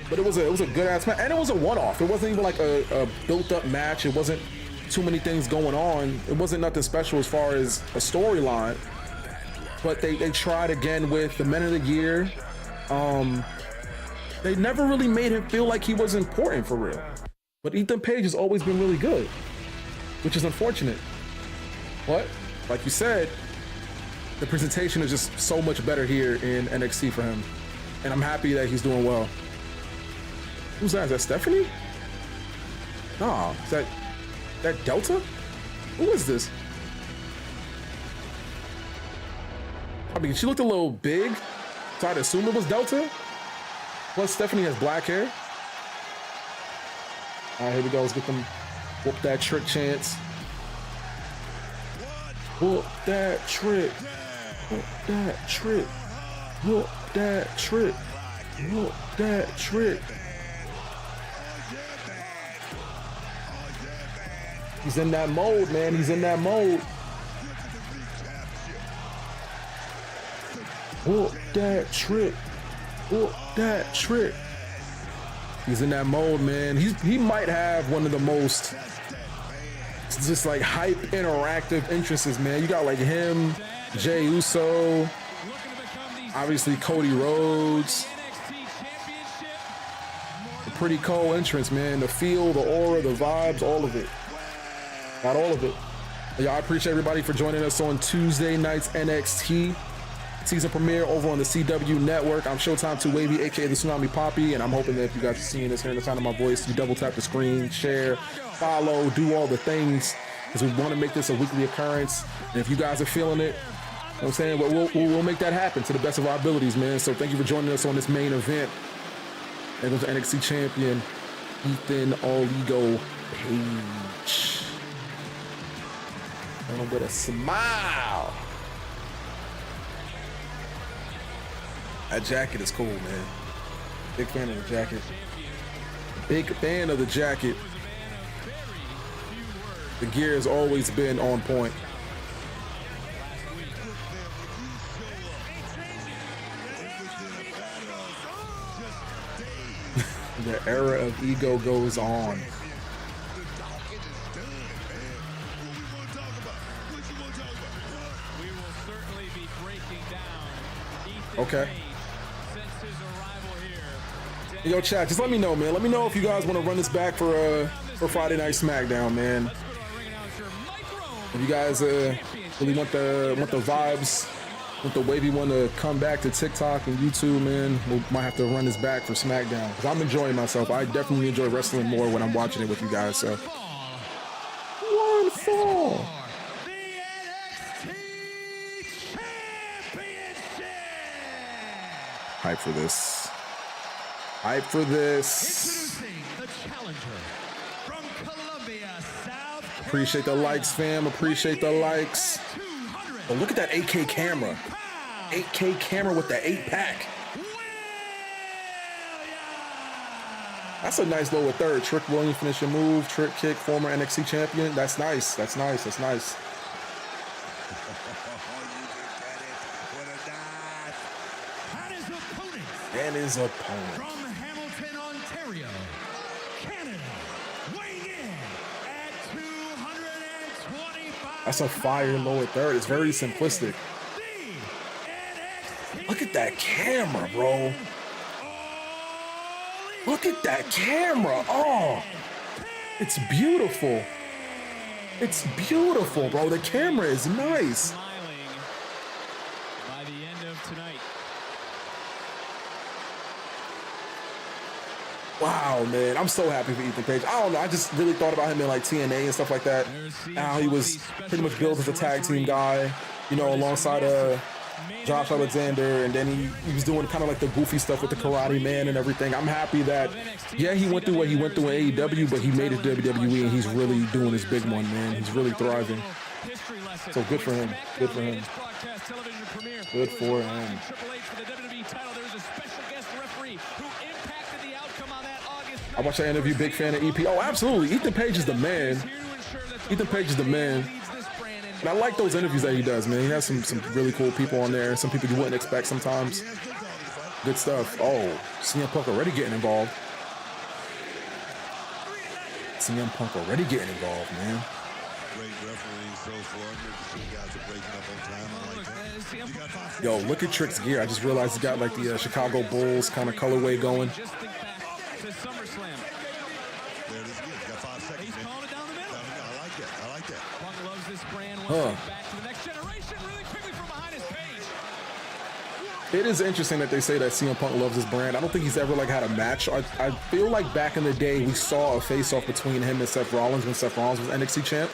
S3: but it was a good ass match. And it was a one-off. It wasn't even like a built up match. It wasn't too many things going on. It wasn't nothing special as far as a storyline. But they tried again with the Men of the Year. They never really made him feel like he was important for real. But Ethan Page has always been really good, which is unfortunate. But like you said, the presentation is just so much better here in NXT for him. And I'm happy that he's doing well. Who's that? Is that Stephanie? Nah, is that Delta? Who is this? I mean, she looked a little big, so I'd assume it was Delta. Plus, Stephanie has black hair. All right, here we go. Let's get them. Whoop that trick chance. Whoop that trick. Whoop that trick. Whoop that trick. Whoop that trick. He's in that mode, man. He's in that mode. Whoop that trick. Whoop that trick. He's in that mode, man. He might have one of the most just like hype interactive entrances, man. You got like him, Jey Uso, obviously Cody Rhodes. A pretty cool entrance, man. The feel, the aura, the vibes, all of it. Got all of it. Y'all, I appreciate everybody for joining us on Tuesday night's NXT season premiere over on the CW network. I'm Showtime 2 Wavy, aka the Tsunami Poppy, and I'm hoping that if you guys are seeing this, hearing the sound of my voice, you double tap the screen, share, follow, do all the things, because we want to make this a weekly occurrence. And if you guys are feeling it, you know what I'm saying, we'll make that happen to the best of our abilities, man. So thank you for joining us on this main event. There goes the NXT champion, Ethan All-Ego Page. And with a smile. That jacket is cool, man. Big fan of the jacket. Big fan of the jacket. The gear has always been on point. The era of ego goes on. Okay. Yo, chat, just let me know, man. Let me know if you guys want to run this back for Friday Night SmackDown, man. If you guys really want the vibes, want the wavy one to come back to TikTok and YouTube, man, we might have to run this back for SmackDown. Because I'm enjoying myself. I definitely enjoy wrestling more when I'm watching it with you guys, so. One fall. Hype for this. Hype for this.
S14: Introducing the challenger from Columbia, South Carolina.
S3: Appreciate the likes, fam. Appreciate the likes. Oh, look at that 8K camera. 8K camera with the 8-pack. That's a nice lower third. Trick Williams finishing move. Trick kick, former NXT champion. That's nice. That's nice. That's nice. And his opponent.
S14: From Hamilton, Ontario, Canada, weighing in at 225.
S3: That's a fire lower third. It's very simplistic. Look at that camera, bro. Look at that camera. Oh, it's beautiful. It's beautiful, bro. The camera is nice.
S2: By the end of tonight.
S3: Wow, man. I'm so happy for Ethan Page. I don't know. I just really thought about him in like TNA and stuff like that. How he was pretty much billed as a tag team guy, you know, alongside Josh Alexander. And then he was doing kind of like the goofy stuff with the Karate Man and everything. I'm happy that, yeah, he went through what he went through in AEW, but he made it to WWE and he's really doing his big one, man. He's really thriving.
S2: history lesson.
S3: So good for him. Good for him.
S2: Its broadcast television premiere.
S3: Good for him.
S2: Triple H for the WWE title. There was a special guest referee who impacted the outcome on that August.
S3: I watched that interview. Big fan of EP. Oh, absolutely. Ethan Page is the man. Ethan Page is the man. And I like those interviews that he does, man. He has some really cool people on there. Some people you wouldn't expect sometimes. Good stuff. Oh, CM Punk already getting involved. CM Punk already getting involved, man.
S25: Great refereeing so far. The guys are breaking up on time. I like that.
S3: Yo, look at Trick's gear. I just realized he got like the Chicago Bulls kind of colorway going.
S2: Just think back to SummerSlam.
S25: There it is again. Got 5 seconds.
S2: He's calling it down the middle.
S25: I like that. I like that.
S2: Punk loves this brand. Wants to get back to the next generation really quickly from behind his page.
S3: It is interesting that they say that CM Punk loves his brand. I don't think he's ever like had a match. I feel like back in the day we saw a face-off between him and Seth Rollins when Seth Rollins was NXT champ.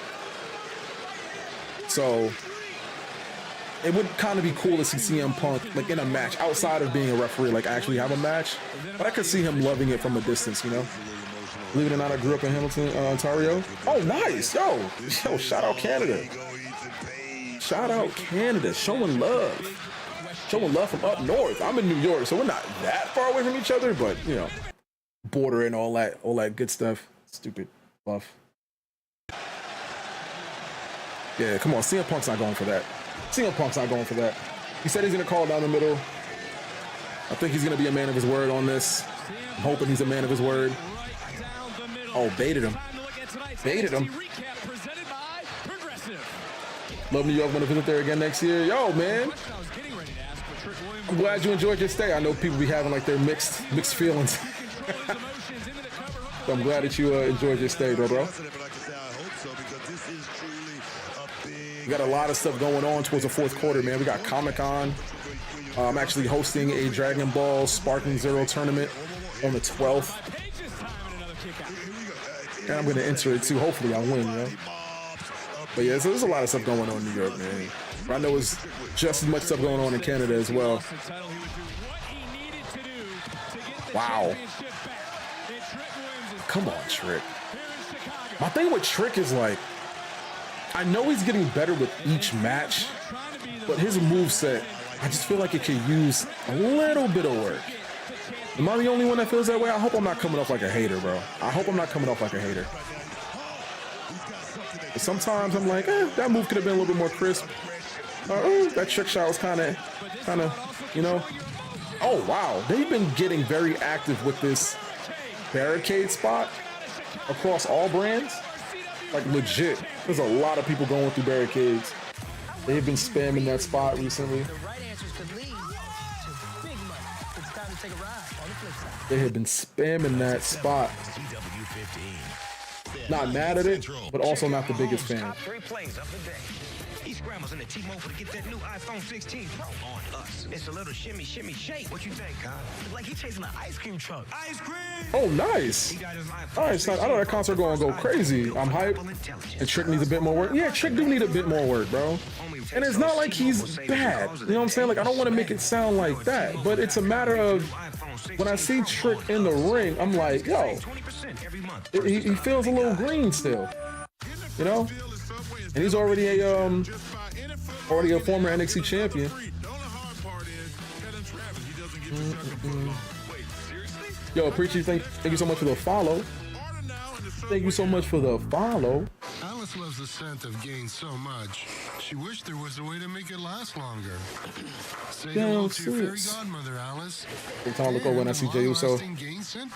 S3: So it would kind of be cool to see CM Punk like in a match outside of being a referee, like actually have a match. But I could see him loving it from a distance, you know. Believe it or not, I grew up in Hamilton, Ontario. Oh, nice, yo, shout out Canada. Shout out Canada, showing love. Showing love from up north. I'm in New York, so we're not that far away from each other, but you know, border and all that good stuff. Stupid buff. Yeah, come on, CM Punk's not going for that. CM Punk's not going for that. He said he's gonna call down the middle. I think he's gonna be a man of his word on this. I'm hoping he's a man of his word. Oh, baited him. Baited him. Love New York. Want to visit there again next year? Yo, man. I'm glad you enjoyed your stay. I know people be having like their mixed feelings. So I'm glad that you enjoyed your stay, bro. We got a lot of stuff going on towards the fourth quarter, man. We got Comic-Con. I'm actually hosting a Dragon Ball Sparking Zero tournament on the 12th. And I'm going to enter it too. Hopefully I win, you know? But yeah, so there's a lot of stuff going on in New York, man. But I know it's just as much stuff going on in Canada as well. Wow. Come on, Trick. My thing with Trick is like, I know he's getting better with each match, but his moveset, I just feel like it could use a little bit of work. Am I the only one that feels that way? I hope I'm not coming off like a hater, bro. I hope I'm not coming off like a hater. But sometimes I'm like, that move could have been a little bit more crisp. That trick shot was kind of, you know. Oh, wow. They've been getting very active with this barricade spot across all brands. Like, legit. There's a lot of people going through barricades. They've been spamming that spot recently. They have been spamming that spot. Not mad at it, but also not the biggest fan.
S8: He scrambles in the T-Mobile to get that new iPhone 16 Pro on us. It's a little shimmy, shimmy, shake. What you think, Kyle? Like he chasing an ice cream truck. Ice cream! Oh,
S3: nice. All right, son, I know that concert gonna go crazy. I'm hyped. And Trick needs a bit more work. Yeah, Trick do need a bit more work, bro. And it's not like he's bad. You know what I'm saying? Like, I don't want to make it sound like that, but it's a matter of when I see Trick in the ring, I'm like, yo, he feels a little green still, you know? And he's already a former NXT champion. Yo, appreciate you. Thank you so much for the follow. Thank you so much for the follow.
S12: Alice loves the scent of Gain so much. She wished there was a way to make it last longer. Say hello to your fairy godmother, Alice.
S3: Every time I look over and I see Jey Uso,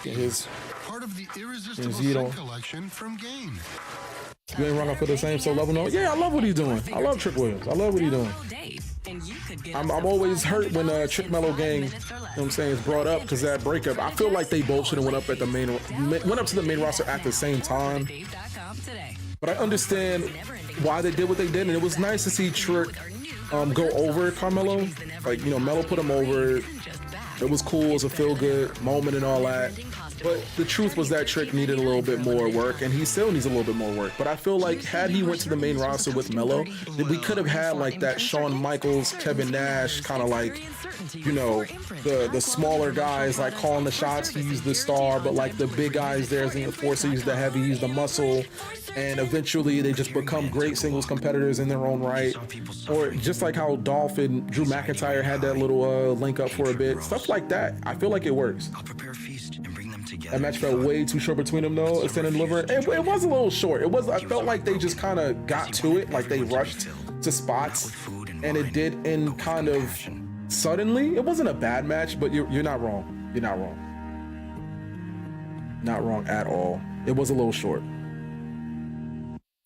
S3: his
S12: part of the irresistible scent collection from Gain.
S3: You ain't wrong. I feel the same. So love him. Yeah, I love what he's doing. I love Trick Williams. I love what he's doing. I'm always hurt when Trick Mellow Gang, you know what I'm saying, is brought up because that breakup. I feel like they both should have went up to the main roster at the same time. But I understand why they did what they did, and it was nice to see Trick go over Carmelo. Like, you know, Melo put him over. It was cool. It was a feel-good moment and all that. But the truth was that Trick needed a little bit more work, and he still needs a little bit more work. But I feel like had he went to the main roster with Melo, we could have had like that Shawn Michaels, Kevin Nash kind of like, you know, the smaller guys like calling the shots. He's the star, but like the big guys there's the enforcer. He's the heavy. He's the muscle. And eventually they just become great singles competitors in their own right. Or just like how Dolph and Drew McIntyre had that little link up for a bit. Stuff like that. I feel like it works.
S8: I'll prepare a feast and bring them together.
S3: That match felt way too short between them though. Extended delivery. It was a little short. It was. I felt like they just kind of got to it. Like they rushed to spots. And it did end kind of suddenly. It wasn't a bad match, but you're not wrong. You're not wrong. Not wrong at all. It was a little short.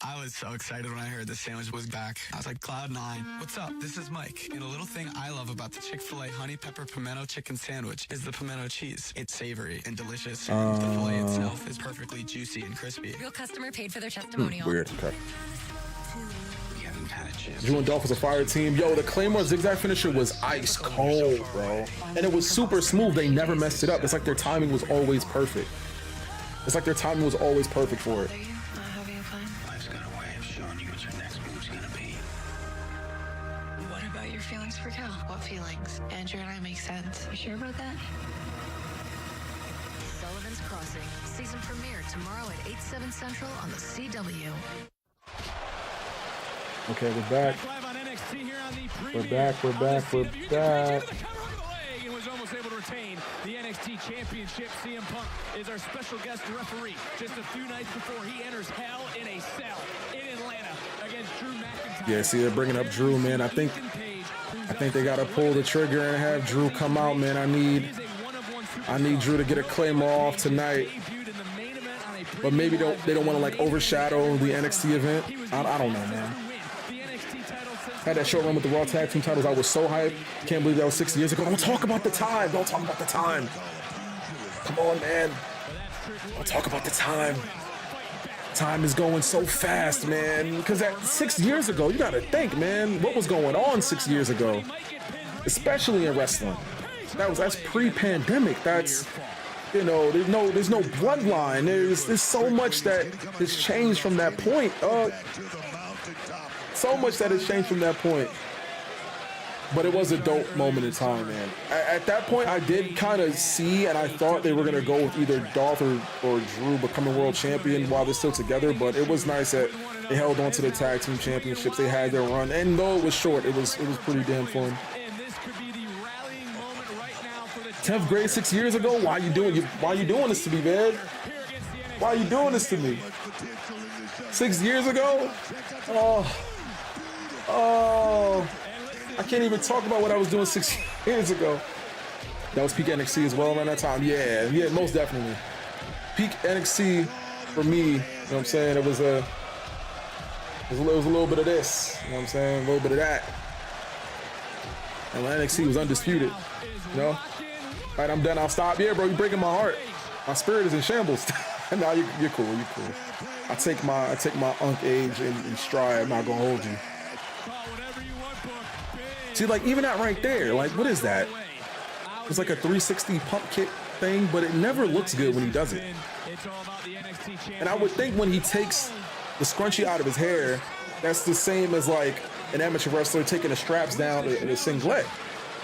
S9: I was so excited when I heard the sandwich was back. I was like, Cloud9. What's up? This is Mike. And a little thing I love about the Chick-fil-A honey pepper pimento chicken sandwich is the pimento cheese. It's savory and delicious. The filet itself is perfectly juicy and crispy.
S24: Real customer paid for their testimonial.
S3: Weird. Okay.
S8: We haven't had a chance.
S3: Drew and Dolph was a fire team. Yo, the Claymore zigzag finisher was ice cold, bro. And it was super smooth. They never messed it up. It's like their timing was always perfect. It's like their timing was always perfect for it.
S8: Life's got a way of showing you what your next move's gonna be.
S1: What about your feelings for Cal? What feelings? Andrew and I make sense. You sure about that?
S11: Sullivan's Crossing. Season premiere tomorrow at 8/7 Central on the CW.
S3: Okay, we're back. We're back. We're back. We're back.
S2: Was almost able to retain the NXT Championship. CM Punk is our special guest referee just a few nights before he enters Hell in a Cell in Atlanta against Drew McIntyre.
S3: Yeah, see, they're bringing up Drew, man. I think they gotta pull the trigger and have Drew come out, man. I need Drew to get a Claymore off tonight. But maybe they don't want to like overshadow the NXT event. I don't know, man. Had that short run with the Raw Tag Team titles. I was so hyped. Can't believe that was 6 years ago. Don't talk about the time. Don't talk about the time. Come on, man. Don't talk about the time. Time is going so fast, man. Because that 6 years ago, you gotta think, man, what was going on 6 years ago? Especially in wrestling. That's pre-pandemic. That's, you know, there's no bloodline. There's so much that has changed from that point. So much that has changed from that point. But it was a dope moment in time, man. At that point, I did kind of see, and I thought they were going to go with either Dolph or Drew becoming world champion while they're still together. But it was nice that they held on to the tag team championships. They had their run. And though it was short, it was pretty damn fun. 10th grade 6 years ago? Why you doing this to me, man? Why are you doing this to me? 6 years ago? Oh, I can't even talk about what I was doing 6 years ago. That was peak NXT as well around that time. Yeah, most definitely. Peak NXT for me, you know what I'm saying? It was a little bit of this, you know what I'm saying? A little bit of that. And when NXT was undisputed, you know? All right, I'm done. I'll stop. Yeah, bro, you're breaking my heart. My spirit is in shambles. No, you're cool. You're cool. I take my unk age in stride. I'm not gonna hold you. See, like even that right there, like what is that? It's like a 360 pump kick thing, but it never looks good when he does it. And I would think when he takes the scrunchie out of his hair, that's the same as like an amateur wrestler taking the straps down in a singlet.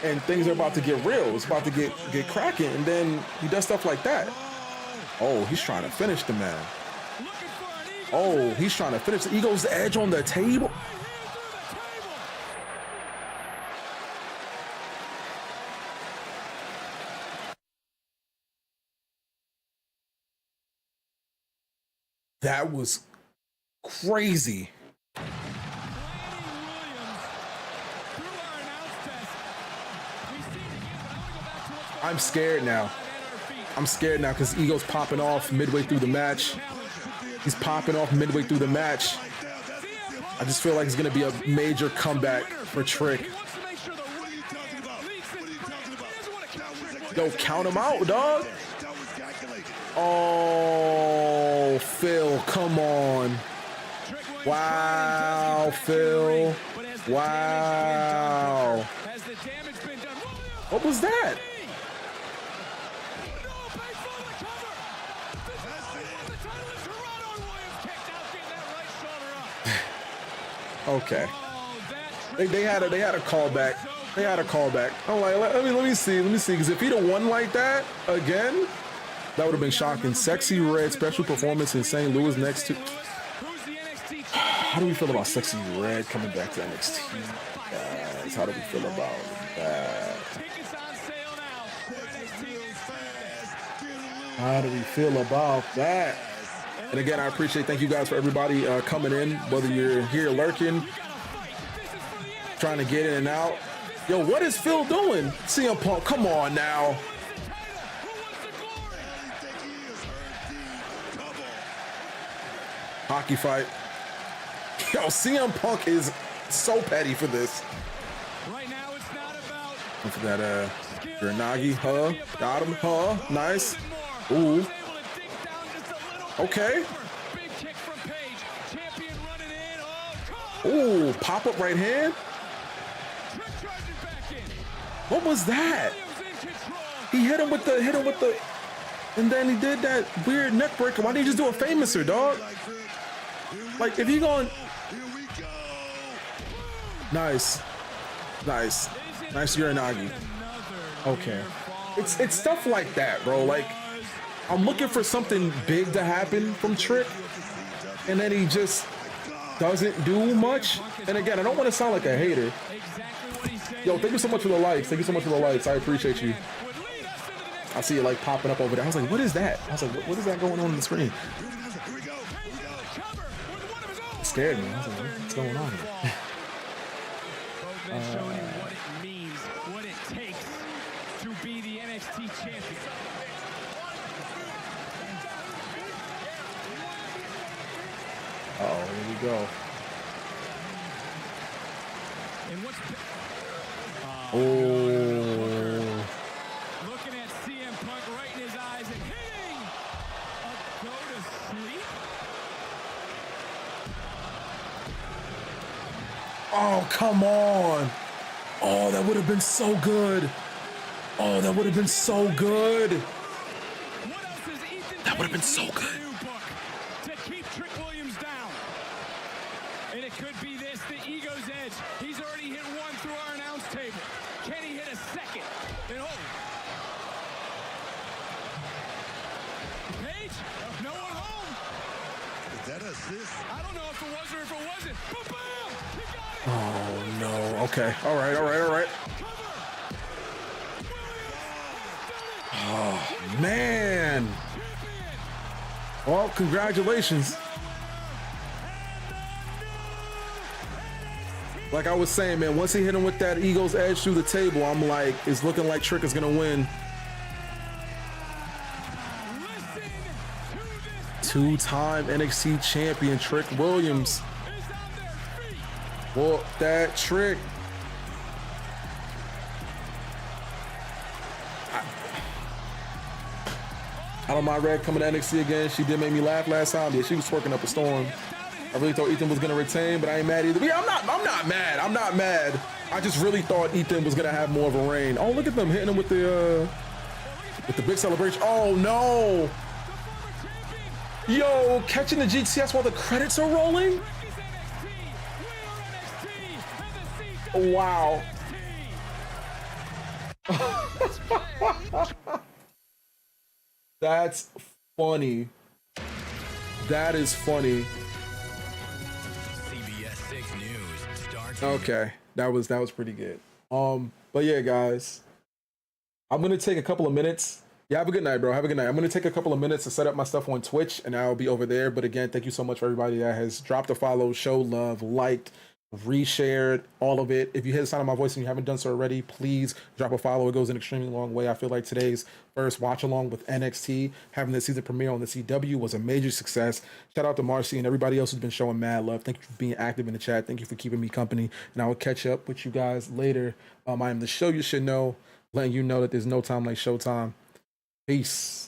S3: And things are about to get real. It's about to get cracking, and then he does stuff like that. Oh, he's trying to finish the man. Oh, he's trying to finish. He goes the edge on the table. That was crazy. I'm scared now. I'm scared now because Ego's popping off midway through the match. He's popping off midway through the match. I just feel like it's going to be a major comeback for Trick. Yo, count him out, dog. Oh, Phil, come on. Wow, Phil. Wow. What was that? Okay. They had a callback. They had a callback. I'm like, let me see, because if he'd have won like that again, that would have been shocking. Sexy Red special performance in St. Louis next to. How do we feel about Sexy Red coming back to NXT? Guys, how do we feel about that? How do we feel about that? And again, I appreciate, thank you guys for everybody coming in, whether you're here lurking, trying to get in and out. Yo, what is Phil doing? CM Punk, come on now. Hockey fight. Yo, CM Punk is so petty for this.
S2: Right now, it's not about.
S3: And for that, Uranagi, got him, nice. Ooh. Okay. Ooh, pop up right hand. What was that? He hit him with the, and then he did that weird neck breaker. Why didn't you just do a famouser, dog? Like, if you going, nice Uranagi. Okay, it's stuff like that, bro. Like, I'm looking for something big to happen from Trick, and then he just doesn't do much. And again, I don't want to sound like a hater. Yo, thank you so much for the likes. Thank you so much for the likes. I appreciate you. I see it like popping up over there. I was like, what is that? I was like, what is that going on the screen? It scared me. I was like, what's going on here?
S2: Showing you what it means, what it takes to be the NXT champion.
S3: Oh, here we go.
S2: And what's looking at CM Punk right in his eyes and hitting a go to sleep.
S3: Oh, come on. Oh, that would have been so good. Oh, that would have been so good. That would have been so good.
S2: To keep Trick Williams down. And it could be this, the ego's edge. He's already hit one through our announce table. Can he hit a second? And Page, no one home.
S25: Is that assist?
S2: I don't know if it was or if it wasn't. But bam! He got it!
S3: Oh, no. Okay. All right. Oh, man. Well, congratulations. Like I was saying, man, once he hit him with that ego's edge through the table, I'm like, it's looking like Trick is going to win. Two-time NXT champion Trick Williams. Whoop that Trick. I don't mind Red coming to NXT again. She did make me laugh last time. Yeah, she was twerking up a storm. I really thought Ethan was gonna retain, but I ain't mad either. Yeah, I'm not mad. I just really thought Ethan was gonna have more of a reign. Oh, look at them hitting him with the big celebration. Oh no! Yo, catching the GTS while the credits are rolling. Wow. That's funny. That is funny.
S22: CBS 6 News starts.
S3: Okay, that was pretty good. But yeah, guys, I'm gonna take a couple of minutes. Yeah, have a good night, bro. Have a good night. I'm gonna take a couple of minutes to set up my stuff on Twitch, and I'll be over there. But again, thank you so much for everybody that has dropped a follow, showed love, liked, reshared, all of it. If you hear the sound of my voice and you haven't done so already, please drop a follow. It goes an extremely long way. I feel like today's first watch along with NXT, having the season premiere on the CW, was a major success. Shout out to Marcy and everybody else who's been showing mad love. Thank you for being active in the chat. Thank you for keeping me company, and I will catch up with you guys later. I am the show you should know, letting you know that there's no time like showtime. Peace.